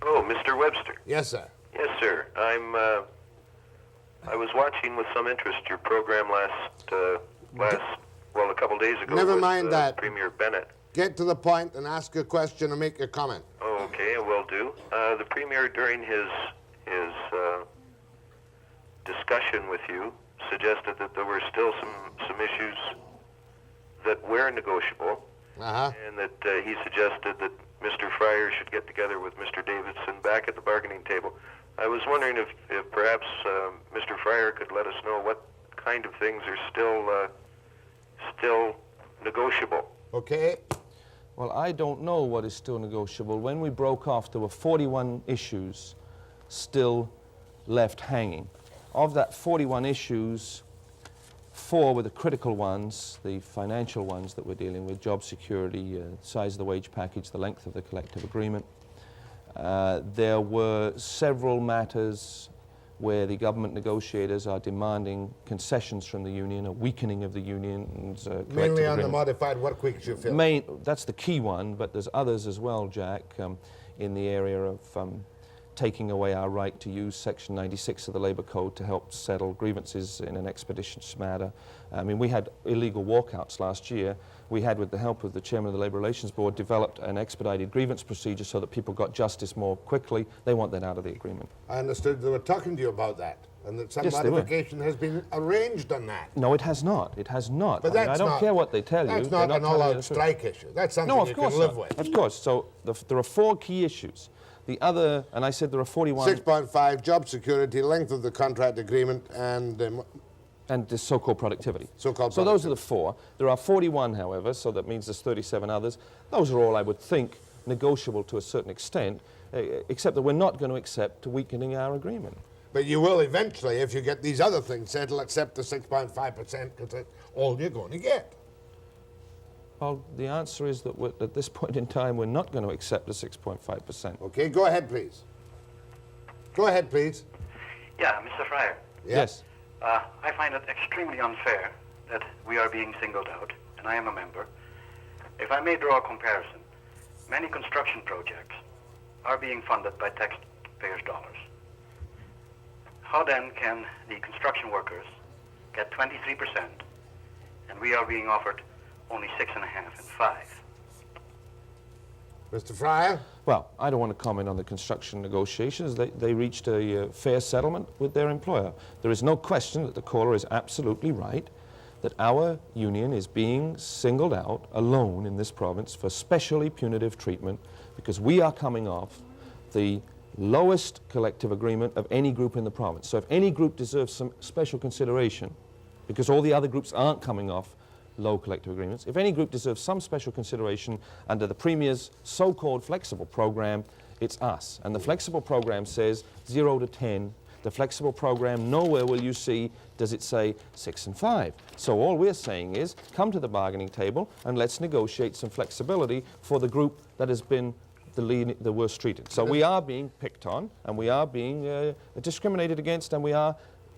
Oh, Mr. Webster. Yes, sir. Yes, sir. I was watching with some interest your program a couple days ago. Never with, mind that. Premier Bennett. Get to the point and ask a question and make your comment. Oh, okay, I will do. The Premier, during his discussion with you, suggested that there were still some issues that were negotiable, and that he suggested that Mr. Fryer should get together with Mr. Davidson back at the bargaining table. I was wondering if perhaps Mr. Fryer could let us know what kind of things are still negotiable. Okay. Well, I don't know what is still negotiable. When we broke off, there were 41 issues still left hanging. Of that 41 issues, 4 were the critical ones, the financial ones that we're dealing with: job security, size of the wage package, the length of the collective agreement. There were several matters where the government negotiators are demanding concessions from the union, a weakening of the union's collective Mainly on agreement. the modified work weeks, you feel? That's the key one, but there's others as well, Jack, in the area of taking away our right to use Section 96 of the Labour Code to help settle grievances in an expeditious manner. I mean, we had illegal walkouts last year. We had, with the help of the Chairman of the Labour Relations Board, developed an expedited grievance procedure so that people got justice more quickly. They want that out of the agreement. I understood they were talking to you about that, and that some Yes, they were. modification has been arranged on that. No, it has not. It has not. But I don't care what they tell you. That's They're not an telling you all-out the truth. strike issue. That's something No, of you course can live not. with. Of course. So there are 4 key issues. The other, and I said there are 41... 6.5, job security, length of the contract agreement, and the so-called productivity. So-called So those are the 4. There are 41, however, so that means there's 37 others. Those are all, I would think, negotiable to a certain extent, except that we're not going to accept weakening our agreement. But you will eventually, if you get these other things settled, accept the 6.5%, because that's all you're going to get. Well, the answer is that at this point in time, we're not going to accept the 6.5%. Okay, go ahead, please. Go ahead, please. Yeah, Mr. Fryer. Yeah. Yes. I find it extremely unfair that we are being singled out, and I am a member. If I may draw a comparison, many construction projects are being funded by taxpayers' dollars. How then can the construction workers get 23%, and we are being offered only 6.5 and 5? Mr. Fryer? Well, I don't want to comment on the construction negotiations. They reached a fair settlement with their employer. There is no question that the caller is absolutely right, that our union is being singled out alone in this province for specially punitive treatment because we are coming off the lowest collective agreement of any group in the province. So if any group deserves some special consideration, because all the other groups aren't coming off low collective agreements, if any group deserves some special consideration under the Premier's so-called flexible program, it's us. And the flexible program says 0 to 10. The flexible program, nowhere will you see, does it say 6 and 5. So all we're saying is, come to the bargaining table and let's negotiate some flexibility for the group that has been the worst treated. So we are being picked on, and we are being discriminated against, and we are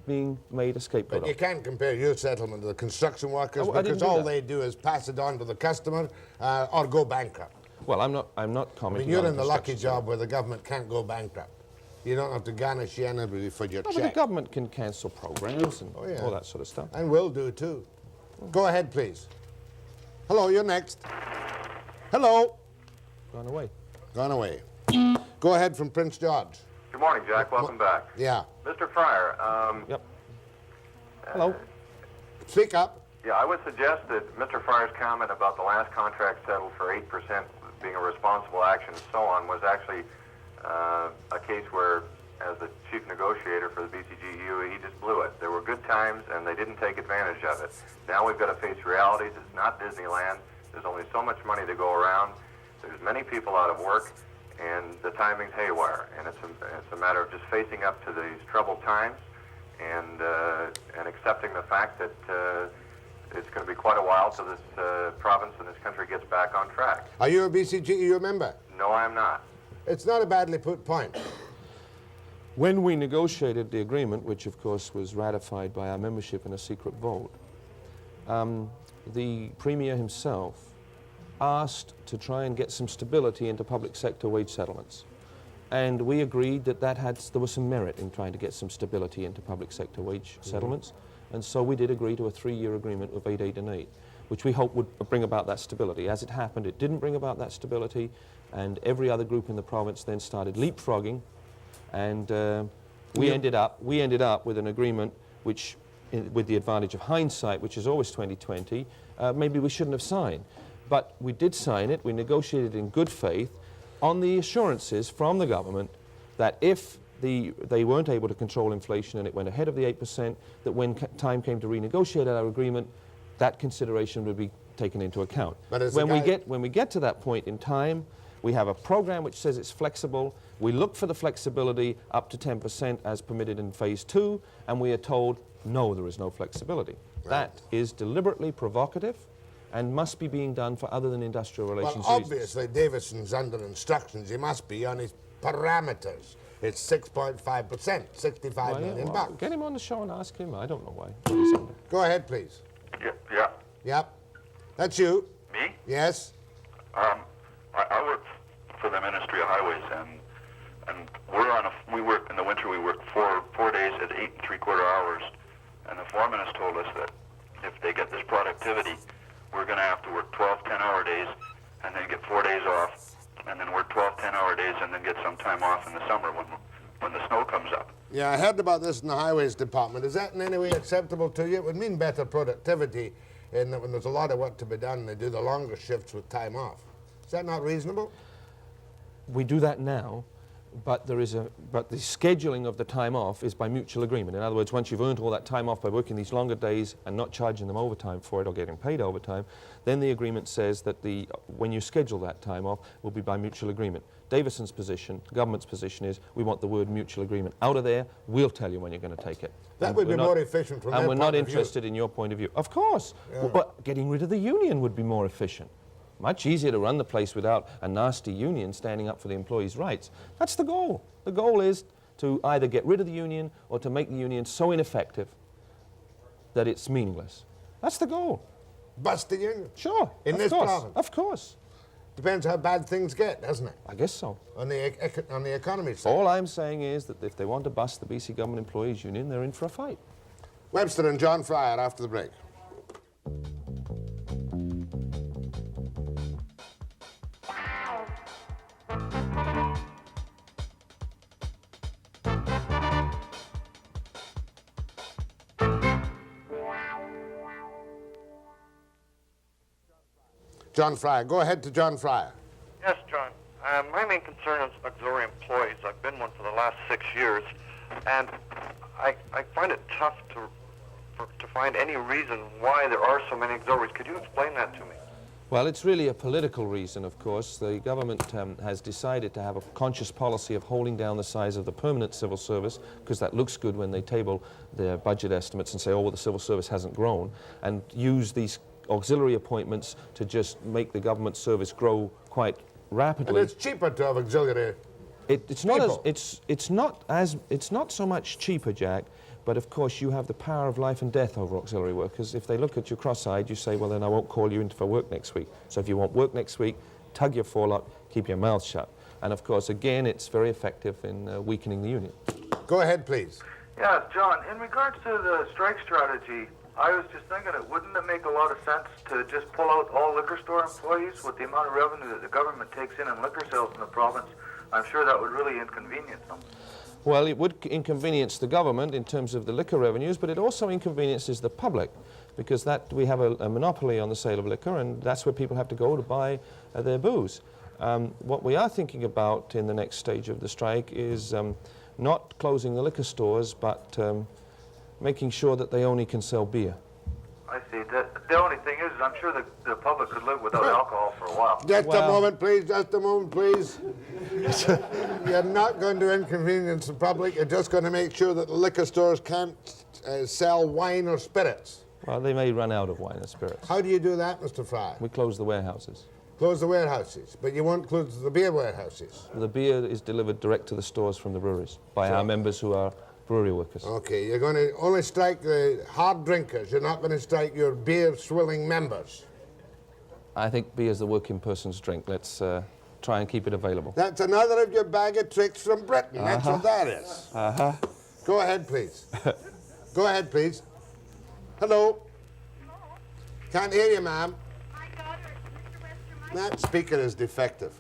being made a scapegoat. But you can't compare your settlement to the construction workers because all they do is pass it on to the customer or go bankrupt. Well, I'm not I commenting mean, you're on in the lucky construction job where the government can't go bankrupt. You don't have to garnish anybody for your No, check. but the government can cancel programs and yeah. all that sort of stuff. And will do, too. Go ahead, please. Hello, you're next. Hello. Gone away. Gone away. Go ahead from Prince George. Good morning, Jack. Welcome back. Yeah. Mr. Fryer, Yep. Hello. Speak up. yeah, I would suggest that Mr. Fryer's comment about the last contract settled for 8% being a responsible action and so on was actually a case where, as the chief negotiator for the BCGEU, he just blew it. There were good times, and they didn't take advantage of it. Now we've got to face realities. It's not Disneyland. There's only so much money to go around. There's many people out of work, and the timing's haywire. And it's a matter of just facing up to these troubled times and accepting the fact that it's going to be quite a while till this province and this country gets back on track. Are you a BCGEU member? No, I am not. It's not a badly put point. When we negotiated the agreement, which of course was ratified by our membership in a secret vote, the Premier himself asked to try and get some stability into public sector wage settlements. And we agreed that there was some merit in trying to get some stability into public sector wage settlements. And so we did agree to a 3-year agreement of 8, 8, and 8, which we hoped would bring about that stability. As it happened, it didn't bring about that stability, and every other group in the province then started leapfrogging, and we ended up with an agreement which, with the advantage of hindsight, which is always 20/20, maybe we shouldn't have signed. But we did sign it. We negotiated in good faith on the assurances from the government that if they weren't able to control inflation and it went ahead of the 8%, that when time came to renegotiate our agreement, that consideration would be taken into account. But when we get to that point in time, we have a program which says it's flexible. We look for the flexibility up to 10% as permitted in phase 2, and we are told, no, there is no flexibility. Right. That is deliberately provocative and must be being done for other than industrial relations Well, reasons. obviously, Davison's under instructions. He must be on his parameters. It's 6.5%, 65 million bucks. Get him on the show and ask him. I don't know why. What he's under. Go ahead, please. Yeah. Yep. That's you. Me? Yes. I work for the Ministry of Highways, and we work in the winter. We work four days at 8 3/4 hours, and the foreman has told us that if they get this productivity, we're going to have to work 12 10-hour days, and then get 4 days off, and then work 12 10-hour days, and then get some time off in the summer when the snow comes up. Yeah, I heard about this in the Highways Department. Is that in any way acceptable to you? It would mean better productivity in that when there's a lot of work to be done, they do the longer shifts with time off. Is that not reasonable? We do that now, but the scheduling of the time off is by mutual agreement. In other words, once you've earned all that time off by working these longer days and not charging them overtime for it or getting paid overtime, then the agreement says that when you schedule that time off will be by mutual agreement. Davison's position, the government's position is we want the word mutual agreement out of there. We'll tell you when you're going to take it. That would be more efficient from their point of view. And we're not interested in your point of view. Of course. Yeah. Well, but getting rid of the union would be more efficient. Much easier to run the place without a nasty union standing up for the employees' rights. That's the goal. The goal is to either get rid of the union or to make the union so ineffective that it's meaningless. That's the goal. Bust the union? Sure. In this province? Of course. Depends how bad things get, doesn't it? I guess so. On the economy side. All I'm saying is that if they want to bust the BC Government Employees Union, they're in for a fight. Webster and John Fryer after the break. John Fryer. Go ahead to John Fryer. Yes, John. My main concern is auxiliary employees. I've been one for the last 6 years, and I find it tough to find any reason why there are so many auxiliaries. Could you explain that to me? Well, it's really a political reason, of course. The government has decided to have a conscious policy of holding down the size of the permanent civil service, because that looks good when they table their budget estimates and say, oh, well, the civil service hasn't grown, and use these auxiliary appointments to just make the government service grow quite rapidly. And it's cheaper to have auxiliary it's not so much cheaper, Jack, but of course you have the power of life and death over auxiliary workers. If they look at you cross-eyed, you say, well, then I won't call you in for work next week. So if you want work next week, tug your forelock, keep your mouth shut. And of course, again, it's very effective in weakening the union. Go ahead, please. Yes, John, in regards to the strike strategy, I was just thinking, wouldn't it make a lot of sense to just pull out all liquor store employees with the amount of revenue that the government takes in liquor sales in the province? I'm sure that would really inconvenience them. Well, it would inconvenience the government in terms of the liquor revenues, but it also inconveniences the public, because we have a monopoly on the sale of liquor, and that's where people have to go to buy their booze. What we are thinking about in the next stage of the strike is not closing the liquor stores, but making sure that they only can sell beer. I see. The only thing is, I'm sure the public could live without alcohol for a while. Just a moment, please. Just a moment, please. You're not going to inconvenience the public. You're just going to make sure that the liquor stores can't sell wine or spirits. Well, they may run out of wine and spirits. How do you do that, Mr. Fry? We close the warehouses. Close the warehouses, but you won't close the beer warehouses. The beer is delivered direct to the stores from the breweries by our members who are brewery workers. Okay, you're going to only strike the hard drinkers. You're not going to strike your beer-swilling members. I think beer is the working person's drink. Let's try and keep it available. That's another of your bag of tricks from Britain. That's what that is. Go ahead, please. Go ahead, please. Hello? Can't hear you, ma'am. My daughter, Mr. Webster, That speaker is defective.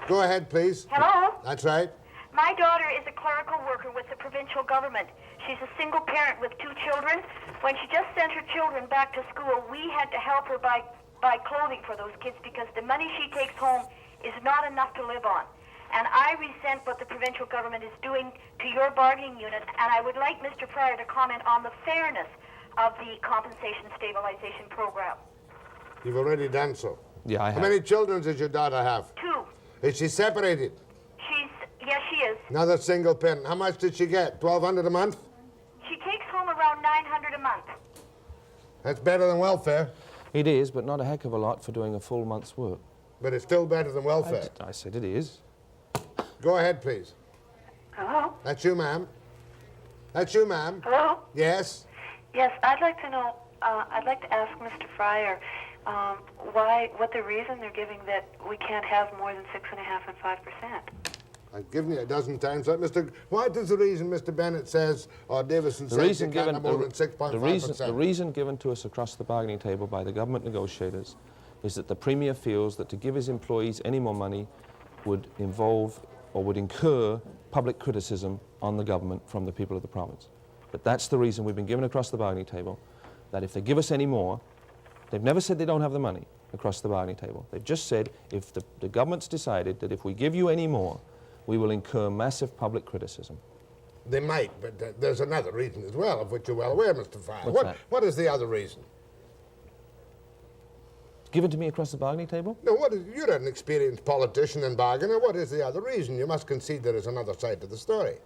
Go ahead, please. Hello? That's right. My daughter is a clerical worker with the provincial government. She's a single parent with 2 children. When she just sent her children back to school, we had to help her buy clothing for those kids because the money she takes home is not enough to live on. And I resent what the provincial government is doing to your bargaining unit, and I would like Mr. Pryor to comment on the fairness of the compensation stabilization program. You've already done so. Yeah, I have. How many children does your daughter have? 2. Is she separated? Yes, she is. Another single parent. How much did she get? $1,200 a month? She takes home around $900 a month. That's better than welfare. It is, but not a heck of a lot for doing a full month's work. But it's still better than welfare. I said it is. Go ahead, please. Hello? That's you, ma'am. That's you, ma'am. Hello? Yes? Yes, I'd like to know, I'd like to ask Mr. Fryer what the reason they're giving that we can't have more than 6.5% and 5%. I've given you a dozen times that, What is the reason Mr. Bennett says, or Davison says, you can't have more than 6.5%? The reason given to us across the bargaining table by the government negotiators is that the Premier feels that to give his employees any more money would involve or would incur public criticism on the government from the people of the province. But that's the reason we've been given across the bargaining table, that if they give us any more, they've never said they don't have the money across the bargaining table. They've just said if the government's decided that if we give you any more, we will incur massive public criticism. They might, but there's another reason as well, of which you're well aware, Mr. Fryer. What's that? What is the other reason? Given to me across the bargaining table? No, you're an experienced politician and bargainer. What is the other reason? You must concede there is another side to the story.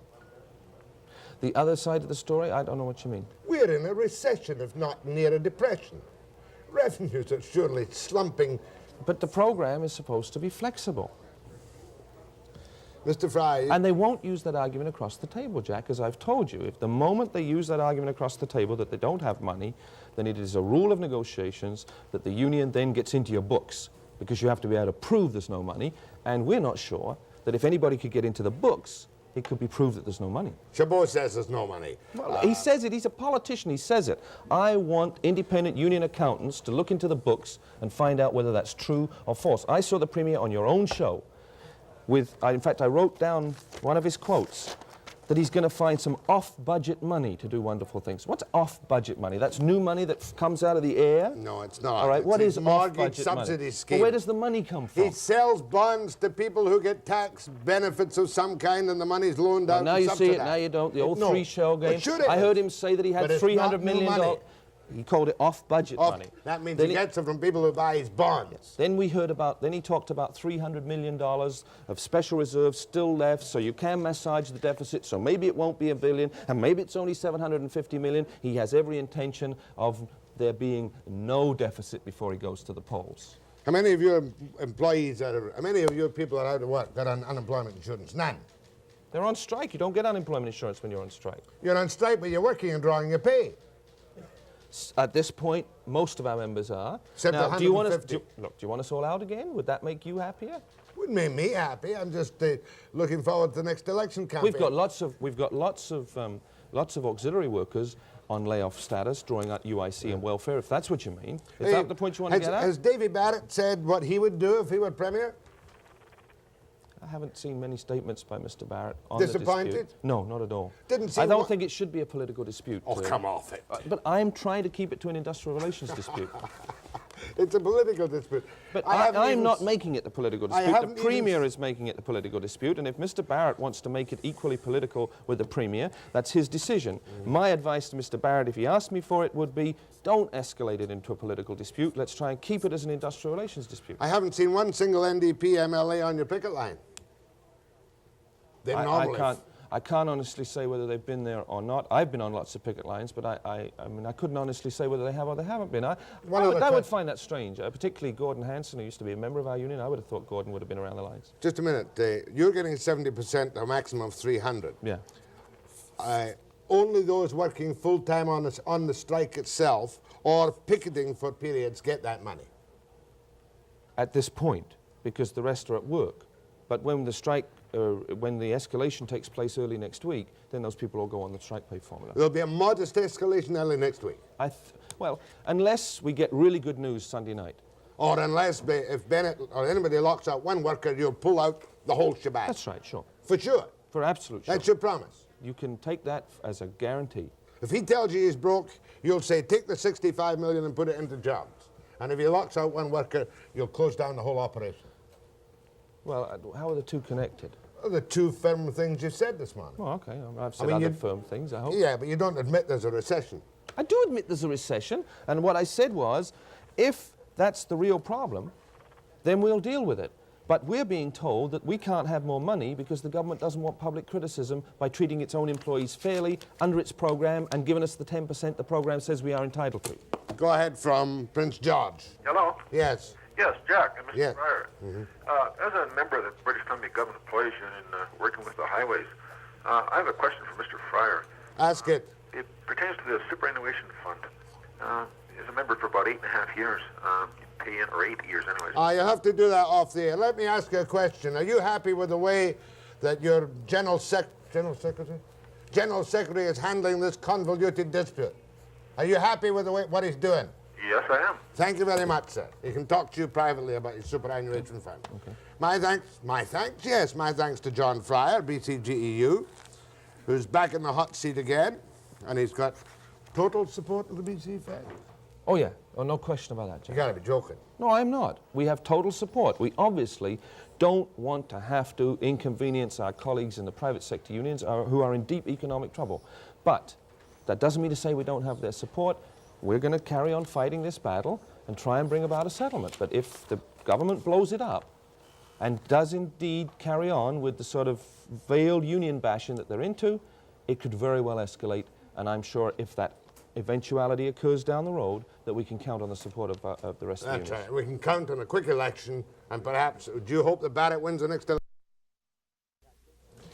The other side of the story? I don't know what you mean. We're in a recession, if not near a depression. Revenues are surely slumping. But the program is supposed to be flexible. Mr. Fry... And they won't use that argument across the table, Jack, as I've told you. If the moment they use that argument across the table that they don't have money, then it is a rule of negotiations that the union then gets into your books, because you have to be able to prove there's no money, and we're not sure that if anybody could get into the books, it could be proved that there's no money. Chabot says there's no money. Well, he says it. He's a politician. He says it. I want independent union accountants to look into the books and find out whether that's true or false. I saw the Premier on your own show in fact, I wrote down one of his quotes, that he's going to find some off-budget money to do wonderful things. What's off-budget money? That's new money that comes out of the air? No, it's not. All right, what is mortgage off-budget subsidy money? scheme? Well, where does the money come from? He sells bonds to people who get tax benefits of some kind, and the money's loaned out Now to you see it, subsidize. now you don't. The old No. three-shell game. But sure it I is. heard him say that he had But it's $300 not new million. money. He called it off-budget money. That means Then he gets it from people who buy his bonds. Yes. Then he talked about $300 million of special reserves still left, so you can massage the deficit, so maybe it won't be $1 billion, and maybe it's only $750 million. He has every intention of there being no deficit before he goes to the polls. How many of your employees how many of your people are out of work that are on unemployment insurance? None. They're on strike. You don't get unemployment insurance when you're on strike. You're on strike, but you're working and drawing your pay. At this point, most of our members are. Except now, do you want us? do you want us all out again? Would that make you happier? Wouldn't make me happy. I'm just looking forward to the next election campaign. We've got lots of auxiliary workers on layoff status, drawing out UIC and welfare. If that's what you mean, is that the point you want to get at? Has Davy Barrett said what he would do if he were Premier? I haven't seen many statements by Mr. Barrett on Disappointed? the dispute. No, not at all. I don't think it should be a political dispute. Oh, come off it. But I'm trying to keep it to an industrial relations dispute. It's a political dispute. But I'm not making it the political dispute. The Premier is making it the political dispute, and if Mr. Barrett wants to make it equally political with the Premier, that's his decision. My advice to Mr. Barrett, if he asked me for it, would be don't escalate it into a political dispute. Let's try and keep it as an industrial relations dispute. I haven't seen one single NDP MLA on your picket line. I can't honestly say whether they've been there or not. I've been on lots of picket lines, but I mean, I couldn't honestly say whether they have or they haven't been. I would find that strange, particularly Gordon Hanson, who used to be a member of our union. I would have thought Gordon would have been around the lines. Just a minute. You're getting 70%, a maximum of 300. Yeah. Only those working full-time on the strike itself or picketing for periods get that money. At this point, because the rest are at work. But when the strike, when the escalation takes place early next week, then those people all go on the strike pay formula. There'll be a modest escalation early next week. Well, unless we get really good news Sunday night. Or unless, if Bennett or anybody locks out one worker, you'll pull out the whole shebang. That's right, sure. For sure? For absolute sure. That's your promise? You can take that as a guarantee. If he tells you he's broke, you'll say, take the 65 million and put it into jobs. And if he locks out one worker, you'll close down the whole operation. Well, how are the two connected? The two firm things you said this morning. Oh, okay. I've said other firm things, I hope. Yeah, but you don't admit there's a recession. I do admit there's a recession, and what I said was, if that's the real problem, then we'll deal with it. But we're being told that we can't have more money because the government doesn't want public criticism by treating its own employees fairly under its program and giving us the 10% the program says we are entitled to. Go ahead from Prince George. Hello? Yes. Yes, Jack, and Mr. Yes. Fryer. As a member of the British Columbia Government Employees Union working with the highways, I have a question for Mr. Fryer. Ask it. It pertains to the Superannuation Fund. As a member for about 8.5 years, you pay in, or 8 years anyways. You have to do that off the air. Let me ask you a question. Are you happy with the way that your General Secretary is handling this convoluted dispute? Are you happy with the way what he's doing? Yes, I am. Thank you very much, sir. He can talk to you privately about your superannuation fund. Okay. My thanks to John Fryer, BCGEU, who's back in the hot seat again, and he's got total support of the BC Fed. Oh, yeah. Oh, no question about that, Jack. You gotta be joking. No, I'm not. We have total support. We obviously don't want to have to inconvenience our colleagues in the private sector unions who are in deep economic trouble. But that doesn't mean to say we don't have their support. We're going to carry on fighting this battle and try and bring about a settlement. But if the government blows it up and does indeed carry on with the sort of veiled union bashing that they're into, it could very well escalate. And I'm sure if that eventuality occurs down the road, that we can count on the support of the rest of the unions. That's right. We can count on a quick election, and perhaps, do you hope that Barrett wins the next election?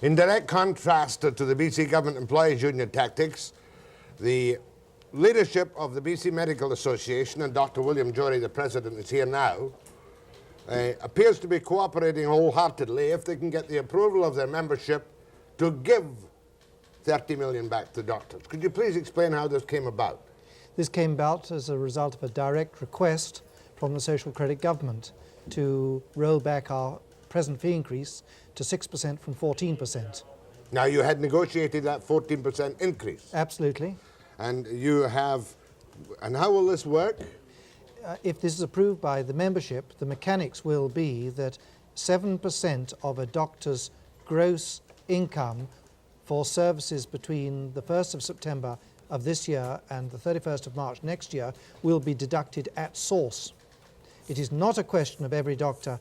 In direct contrast to the BC Government Employees Union tactics, the leadership of the BC Medical Association, and Dr. William Jory, the president, is here now, appears to be cooperating wholeheartedly if they can get the approval of their membership to give 30 million back to doctors. Could you please explain how this came about? This came about as a result of a direct request from the Social Credit Government to roll back our present fee increase to 6% from 14%. Now, you had negotiated that 14% increase. Absolutely. And you have, and how will this work? If this is approved by the membership, the mechanics will be that 7% of a doctor's gross income for services between the 1st of September of this year and the 31st of March next year will be deducted at source. It is not a question of every doctor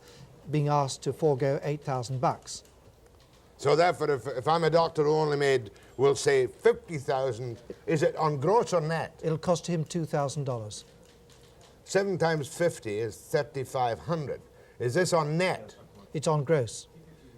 being asked to forego $8,000. So therefore, if I'm a doctor who only made, we'll say, $50,000, is it on gross or net? It'll cost him $2,000. 7 times 50 is 3,500. Is this on net? It's on gross.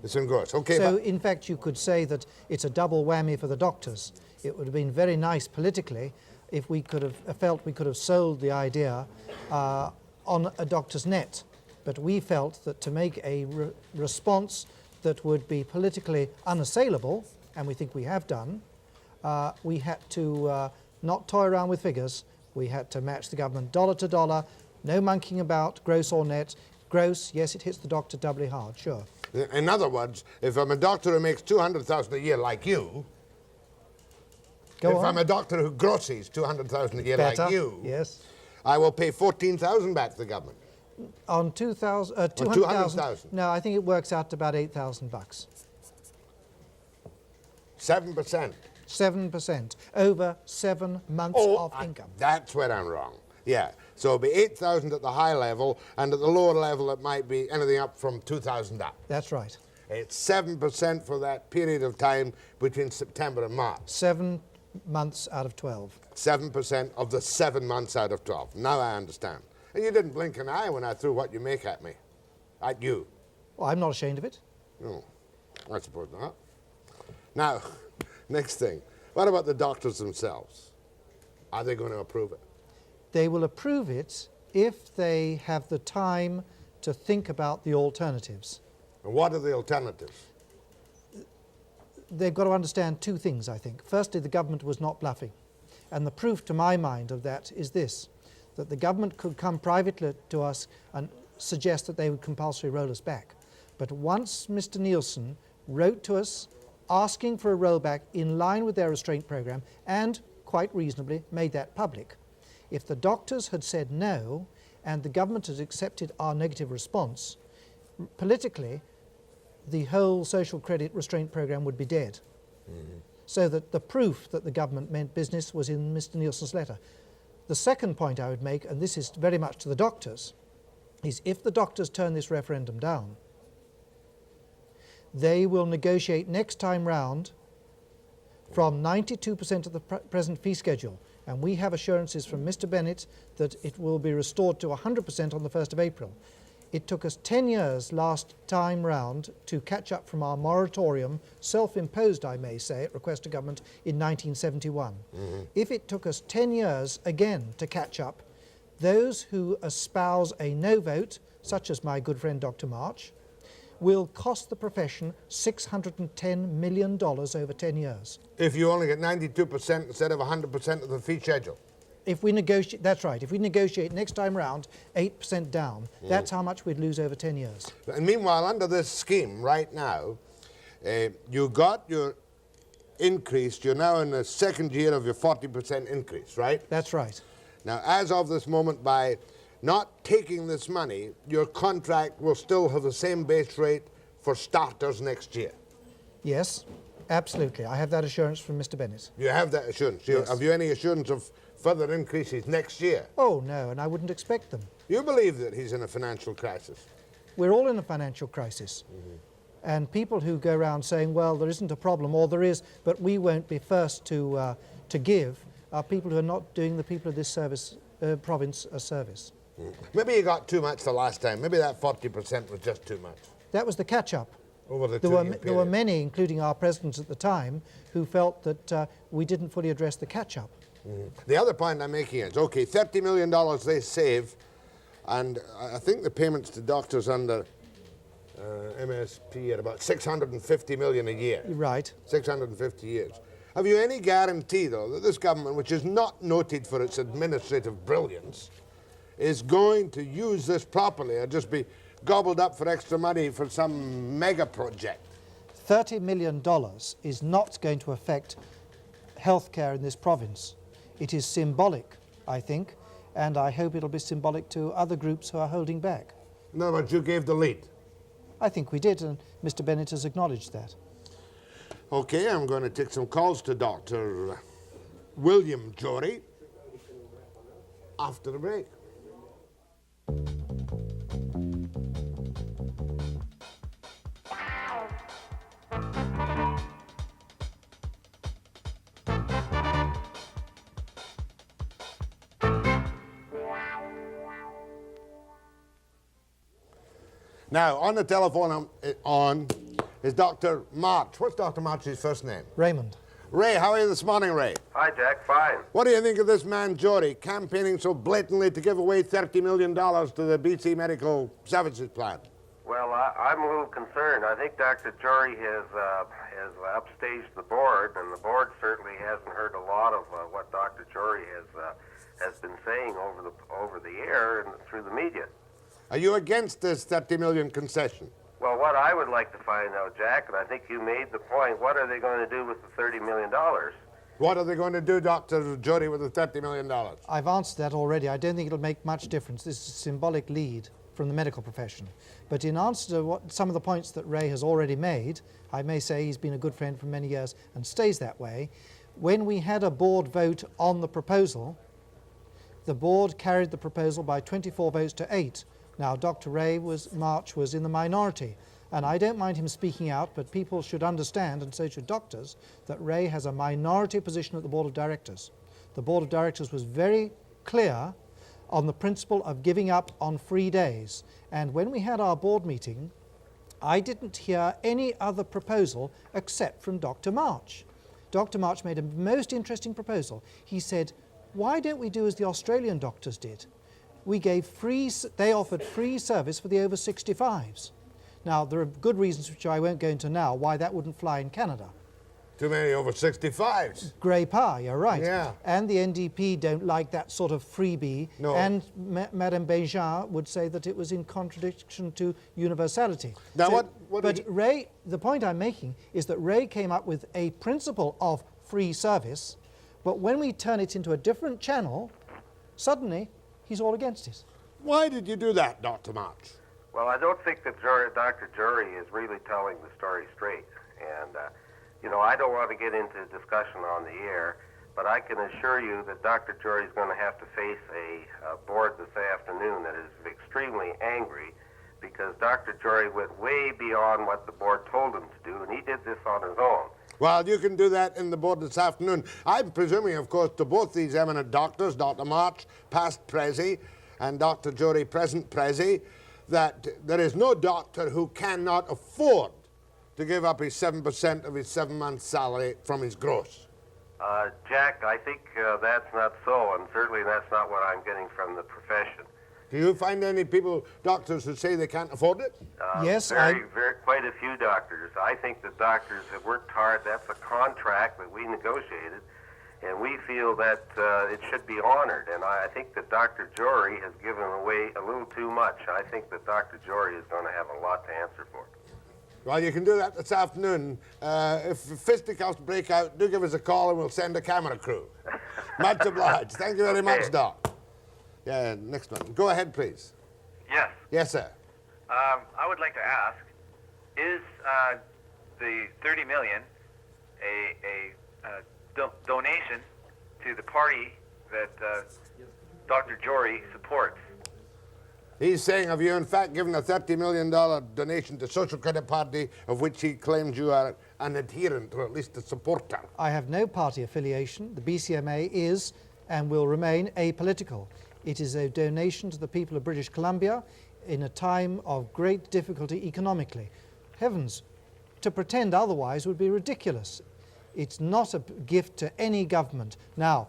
It's on gross, okay. So, in fact, you could say that it's a double whammy for the doctors. It would have been very nice politically if we could have felt we could have sold the idea on a doctor's net. But we felt that to make a response that would be politically unassailable, and we think we have done, we had to not toy around with figures. We had to match the government dollar to dollar, no monkeying about, gross or net. Gross, yes, it hits the doctor doubly hard, sure. In other words, if I'm a doctor who makes $200,000 a year like you, I'm a doctor who grosses $200,000 a year like you, yes, I will pay 14,000 back to the government. On 200,000. 200,000. No, I think it works out to about $8,000. 7%. 7% over 7 months of income. That's where I'm wrong. Yeah. So it'll be 8,000 at the high level, and at the lower level it might be anything up from 2,000 up. That's right. It's 7% for that period of time between September and March. 7 months out of 12. 7% of the 7 months out of 12. Now I understand. And you didn't blink an eye when I threw what you make at me. At you. Well, I'm not ashamed of it. No, I suppose not. Now, next thing. What about the doctors themselves? Are they going to approve it? They will approve it if they have the time to think about the alternatives. And what are the alternatives? They've got to understand two things, I think. Firstly, the government was not bluffing. And the proof to my mind of that is this, that the government could come privately to us and suggest that they would compulsory roll us back. But once Mr. Nielsen wrote to us asking for a rollback in line with their restraint program and, quite reasonably, made that public, if the doctors had said no and the government had accepted our negative response, politically, the whole social credit restraint program would be dead. Mm-hmm. So that the proof that the government meant business was in Mr. Nielsen's letter. The second point I would make, and this is very much to the doctors, is if the doctors turn this referendum down, they will negotiate next time round from 92% of the present fee schedule. And we have assurances from Mr. Bennett that it will be restored to 100% on the 1st of April. It took us 10 years last time round to catch up from our moratorium, self-imposed, I may say, at request of government in 1971. Mm-hmm. If it took us 10 years again to catch up, those who espouse a no vote, such as my good friend Dr. March, will cost the profession $610 million over 10 years. If you only get 92% instead of 100% of the fee schedule. If we negotiate, that's right, if we negotiate next time round 8% down, that's how much we'd lose over 10 years. And meanwhile, under this scheme right now, you got your increase, you're now in the second year of your 40% increase, right? That's right. Now, as of this moment, by not taking this money, your contract will still have the same base rate for starters next year. Yes, absolutely. I have that assurance from Mr. Bennett. You have that assurance? Yes. Have you any assurance of further increases next year? Oh, no, and I wouldn't expect them. You believe that he's in a financial crisis? We're all in a financial crisis. Mm-hmm. And people who go around saying, well, there isn't a problem, or there is, but we won't be first to give, are people who are not doing the people of this province a service. Maybe you got too much the last time. Maybe that 40% was just too much. That was the catch-up. Over the there were many, including our presidents at the time, who felt that we didn't fully address the catch-up. Mm-hmm. The other point I'm making is, okay, $30 million they save, and I think the payments to doctors under MSP are about $650 million a year. Right. 650 years. Have you any guarantee, though, that this government, which is not noted for its administrative brilliance, is going to use this properly or just be gobbled up for extra money for some mega project? $30 million is not going to affect healthcare in this province. It is symbolic, I think, and I hope it'll be symbolic to other groups who are holding back. In other words, you gave the lead. I think we did, and Mr. Bennett has acknowledged that. Okay, I'm going to take some calls to Dr. William Jory after the break. Now, on the telephone is Dr. March. What's Dr. March's first name? Raymond. Ray, how are you this morning, Ray? Hi, Jack. Fine. What do you think of this man, Jory, campaigning so blatantly to give away $30 million to the BC Medical Services Plan? Well, I'm a little concerned. I think Dr. Jory has upstaged the board, and the board certainly hasn't heard a lot of what Dr. Jory has been saying over the air and through the media. Are you against this $30 million concession? Well, what I would like to find out, Jack, and I think you made the point, what are they going to do with the $30 million? What are they going to do, Dr. Jory, with the $30 million? I've answered that already. I don't think it'll make much difference. This is a symbolic lead from the medical profession. But in answer to some of the points that Ray has already made, I may say he's been a good friend for many years and stays that way. When we had a board vote on the proposal, the board carried the proposal by 24 votes to 8. Now, Dr. March was in the minority, and I don't mind him speaking out, but people should understand, and so should doctors, that Ray has a minority position at the board of directors. The board of directors was very clear on the principle of giving up on free days. And when we had our board meeting, I didn't hear any other proposal except from Dr. March. Dr. March made a most interesting proposal. He said, why don't we do as the Australian doctors did? They offered free service for the over 65s. Now, there are good reasons, which I won't go into now, why that wouldn't fly in Canada. Too many over 65s. Grey power, you're right. Yeah. And the NDP don't like that sort of freebie. No. And Madame Béjean would say that it was in contradiction to universality. Now, Ray, the point I'm making is that Ray came up with a principle of free service, but when we turn it into a different channel, suddenly he's all against it. Why did you do that, Dr. March? Well, I don't think that Dr. Jory is really telling the story straight. And, you know, I don't want to get into discussion on the air, but I can assure you that Dr. Jory is going to have to face a board this afternoon that is extremely angry because Dr. Jory went way beyond what the board told him to do, and he did this on his own. Well, you can do that in the board this afternoon. I'm presuming, of course, to both these eminent doctors, Dr. March, past Prezi, and Dr. Jory, present Prezi, that there is no doctor who cannot afford to give up his 7% of his 7-month salary from his gross. Jack, I think that's not so, and certainly that's not what I'm getting from the profession. Do you find any people, doctors, who say they can't afford it? Yes, quite a few doctors. I think that doctors have worked hard. That's a contract that we negotiated, and we feel that it should be honored. And I think that Dr. Jory has given away a little too much. I think that Dr. Jory is going to have a lot to answer for. Well, you can do that this afternoon. If fisticuffs break out, do give us a call and we'll send a camera crew. Much obliged. Thank you very much, Doc. Yeah, next one. Go ahead, please. Yes. Yes, sir. I would like to ask, is the $30 million a donation to the party that Dr. Jory supports? He's saying, have you in fact given a $30 million donation to Social Credit Party, of which he claims you are an adherent, or at least a supporter? I have no party affiliation. The BCMA is and will remain apolitical. It is a donation to the people of British Columbia in a time of great difficulty economically. Heavens, to pretend otherwise would be ridiculous. It's not a gift to any government. Now,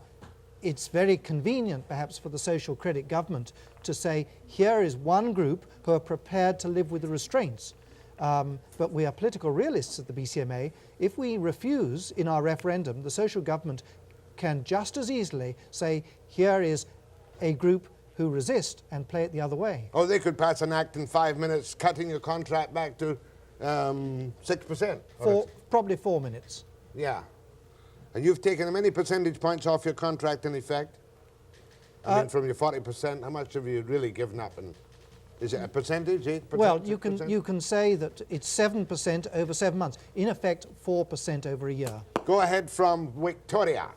it's very convenient, perhaps, for the social credit government to say, here is one group who are prepared to live with the restraints. But we are political realists at the BCMA. If we refuse in our referendum, the social government can just as easily say, here is a group who resist and play it the other way. Oh, they could pass an act in 5 minutes, cutting your contract back to 6%. Probably 4 minutes. Yeah. And you've taken many percentage points off your contract, in effect? I mean, from your 40%, how much have you really given up? And is it a percentage, 8%? Well, you can say that it's 7% over 7 months. In effect, 4% over a year. Go ahead from Victoria.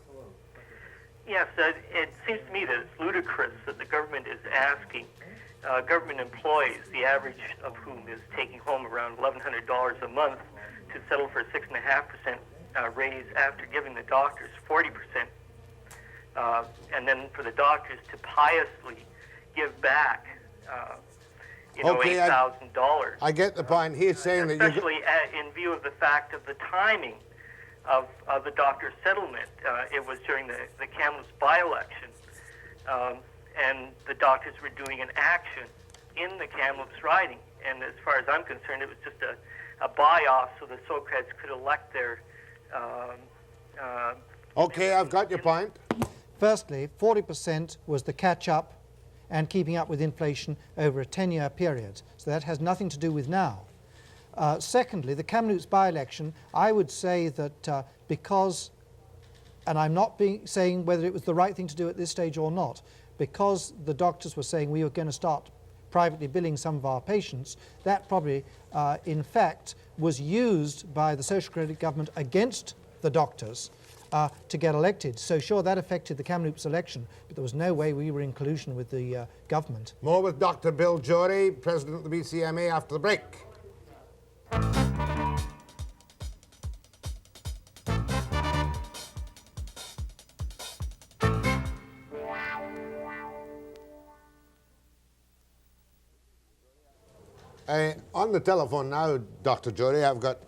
Yes, it seems to me that it's ludicrous that the government is asking government employees, the average of whom is taking home around $1,100 a month, to settle for a 6.5% raise after giving the doctors 40%, and then for the doctors to piously give back, $8,000. I get the point. He's saying that especially in view of the fact of the timing of the doctor's settlement. It was during the Kamloops by-election, and the doctors were doing an action in the Kamloops riding. And as far as I'm concerned, it was just a buy-off so the Socreds could elect their... Okay, I've got your point. Firstly, 40% was the catch-up and keeping up with inflation over a 10-year period. So that has nothing to do with now. Secondly, the Kamloops by-election, I would say that because and I'm not saying whether it was the right thing to do at this stage or not, because the doctors were saying we were going to start privately billing some of our patients, that probably, in fact, was used by the Social Credit government against the doctors to get elected. So sure, that affected the Kamloops election, but there was no way we were in collusion with the government. More with Dr. Bill Jory, President of the BCMA, after the break. On the telephone now, Dr. Jory, I've got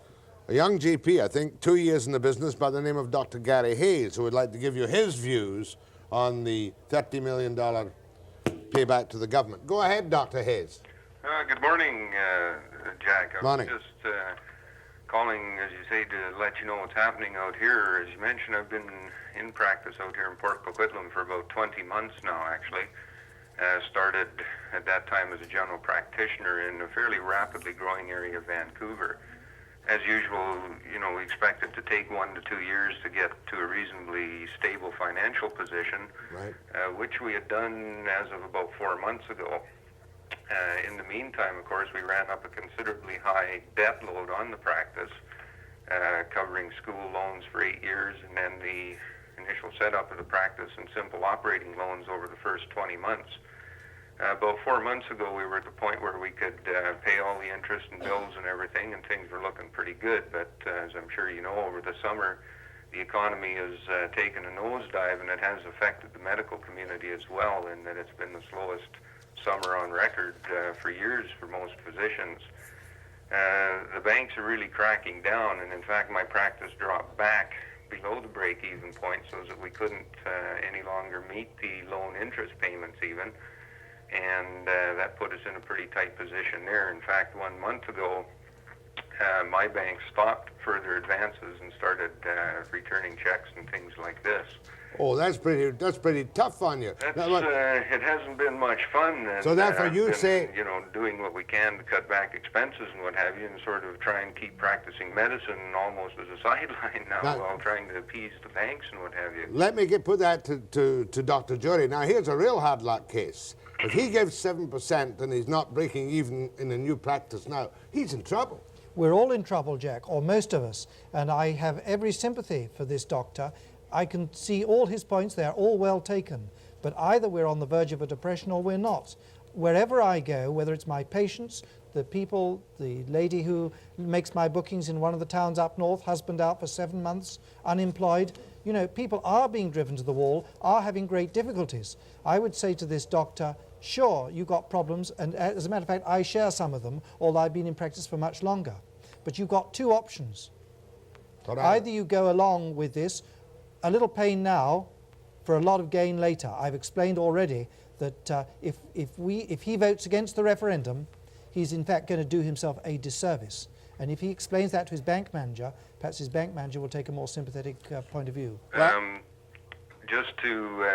a young GP, I think, 2 years in the business, by the name of Dr. Gary Hayes, who would like to give you his views on the $30 million payback to the government. Go ahead, Dr. Hayes. Good morning, Jack. I Morning. was just calling, as you say, to let you know what's happening out here. As you mentioned, I've been in practice out here in Port Coquitlam for about 20 months now, actually. Started at that time as a general practitioner in a fairly rapidly growing area of Vancouver. As usual, you know, we expect it to take 1 to 2 years to get to a reasonably stable financial position, right. Which we had done as of about 4 months ago. In the meantime, of course, we ran up a considerably high debt load on the practice, covering school loans for 8 years, and then the initial setup of the practice and simple operating loans over the first 20 months. About 4 months ago, we were at the point where we could pay all the interest and bills and everything, and things were looking pretty good. But as I'm sure you know, over the summer, the economy has taken a nosedive, and it has affected the medical community as well, in that it's been the slowest summer on record for years for most physicians. The banks are really cracking down, and in fact, my practice dropped back below the break-even point so that we couldn't any longer meet the loan interest payments even. And that put us in a pretty tight position there. In fact, 1 month ago, my bank stopped further advances and started returning checks and things like this. Oh, that's pretty tough on you. It hasn't been much fun. And, so therefore, I've you been, say, you know, doing what we can to cut back expenses and what have you, and sort of try and keep practicing medicine almost as a sideline now, while trying to appease the banks and what have you. Let me put that to Dr. Jory. Now, here's a real hard luck case. If he gives 7% and he's not breaking even in a new practice now, he's in trouble. We're all in trouble, Jack, or most of us, and I have every sympathy for this doctor. I can see all his points, they're all well taken, but either we're on the verge of a depression or we're not. Wherever I go, whether it's my patients, the people, the lady who makes my bookings in one of the towns up north, husband out for 7 months, unemployed, you know, people are being driven to the wall, are having great difficulties. I would say to this doctor, sure, you've got problems, and as a matter of fact, I share some of them, although I've been in practice for much longer. But you've got two options. Either you go along with this, a little pain now, for a lot of gain later. I've explained already that if he votes against the referendum, he's in fact going to do himself a disservice. And if he explains that to his bank manager, perhaps his bank manager will take a more sympathetic point of view. Just to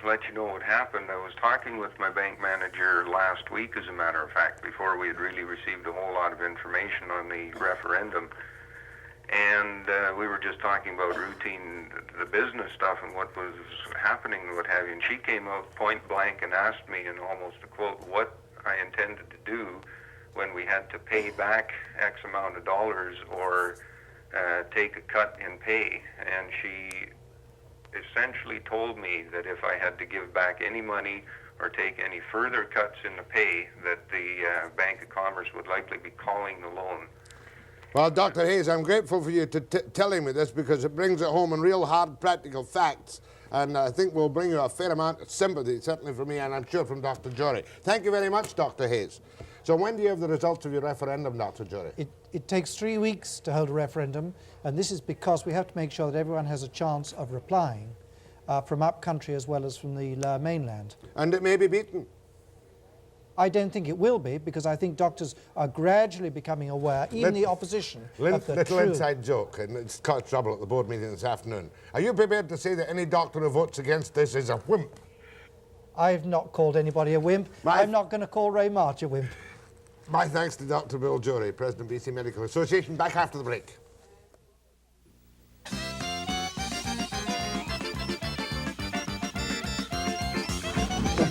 let you know what happened, I was talking with my bank manager last week, as a matter of fact, before we had really received a whole lot of information on the referendum. And we were just talking about routine, the business stuff and what was happening and what have you. And she came out point blank and asked me, in almost a quote, what I intended to do when we had to pay back X amount of dollars or take a cut in pay. And she essentially told me that if I had to give back any money or take any further cuts in the pay, that the Bank of Commerce would likely be calling the loan. Well, Dr. Hayes, I'm grateful for you telling me this, because it brings it home in real hard practical facts, and I think will bring you a fair amount of sympathy, certainly from me, and I'm sure from Dr. Jory. Thank you very much, Dr. Hayes. So when do you have the results of your referendum, Dr. Jory? It takes 3 weeks to hold a referendum, and this is because we have to make sure that everyone has a chance of replying from up country as well as from the mainland. And it may be beaten? I don't think it will be, because I think doctors are gradually becoming aware, even the opposition, of the little true... inside joke, and it's caused trouble at the board meeting this afternoon. Are you prepared to say that any doctor who votes against this is a wimp? I've not called anybody a wimp. I'm not going to call Ray March a wimp. My thanks to Dr. Bill Jory, President of BC Medical Association. Back after the break.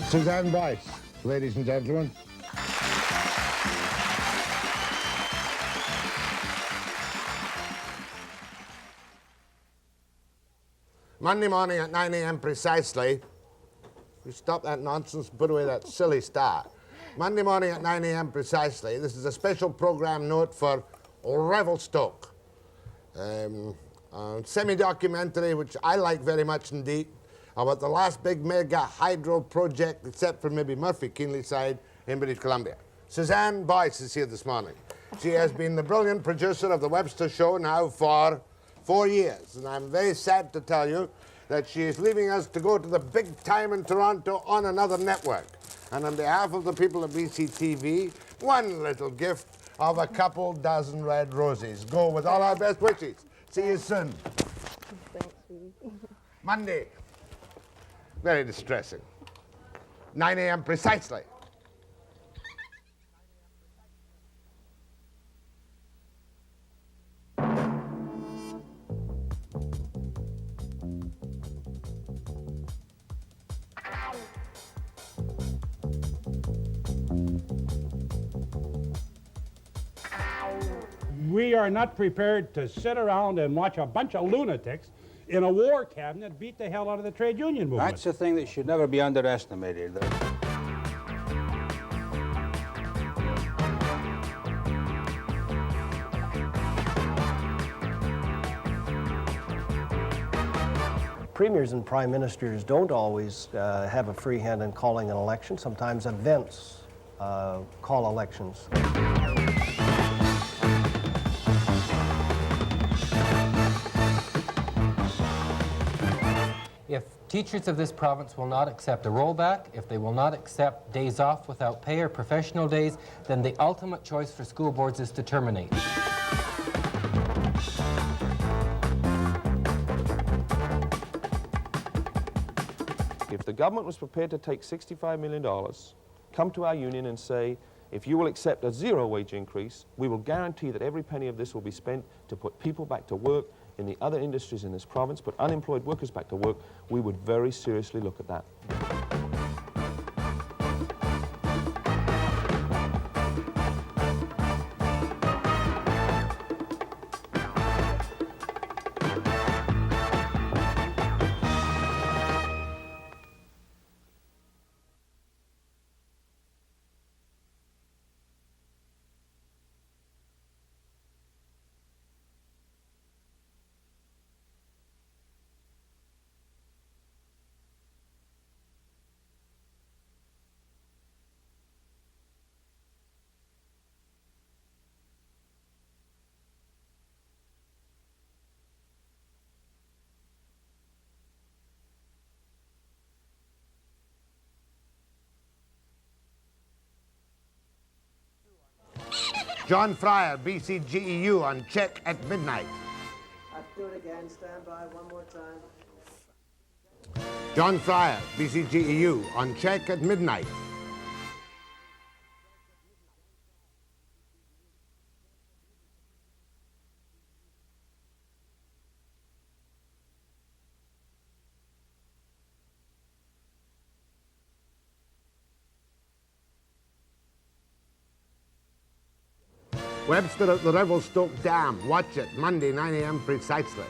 Suzanne Boyce, ladies and gentlemen. Monday morning at 9 a.m. precisely. You stop that nonsense, put away that silly star. Monday morning at 9 a.m. precisely. This is a special program note for Revelstoke. A semi-documentary, which I like very much indeed, about the last big mega hydro project, except for maybe Murphy Keenley side in British Columbia. Suzanne Boyce is here this morning. She has been the brilliant producer of the Webster show now for 4 years, and I'm very sad to tell you that she is leaving us to go to the big time in Toronto on another network. And on behalf of the people of BCTV, one little gift of a couple dozen red roses. Go with all our best wishes. See you soon. Thanks, sweetie. Monday. Very distressing. 9 a.m. precisely. We are not prepared to sit around and watch a bunch of lunatics in a war cabinet beat the hell out of the trade union movement. That's a thing that should never be underestimated. Premiers and prime ministers don't always have a free hand in calling an election. Sometimes events call elections. If teachers of this province will not accept a rollback, if they will not accept days off without pay or professional days, then the ultimate choice for school boards is to terminate. If the government was prepared to take $65 million, come to our union and say, if you will accept a zero wage increase, we will guarantee that every penny of this will be spent to put people back to work in the other industries in this province, put unemployed workers back to work, we would very seriously look at that. John Fryer, BCGEU, on check at midnight. I'll do it again. Stand by one more time. John Fryer, BCGEU, on check at midnight. Webster at the Revelstoke Dam. Watch it, Monday, 9 a.m. precisely.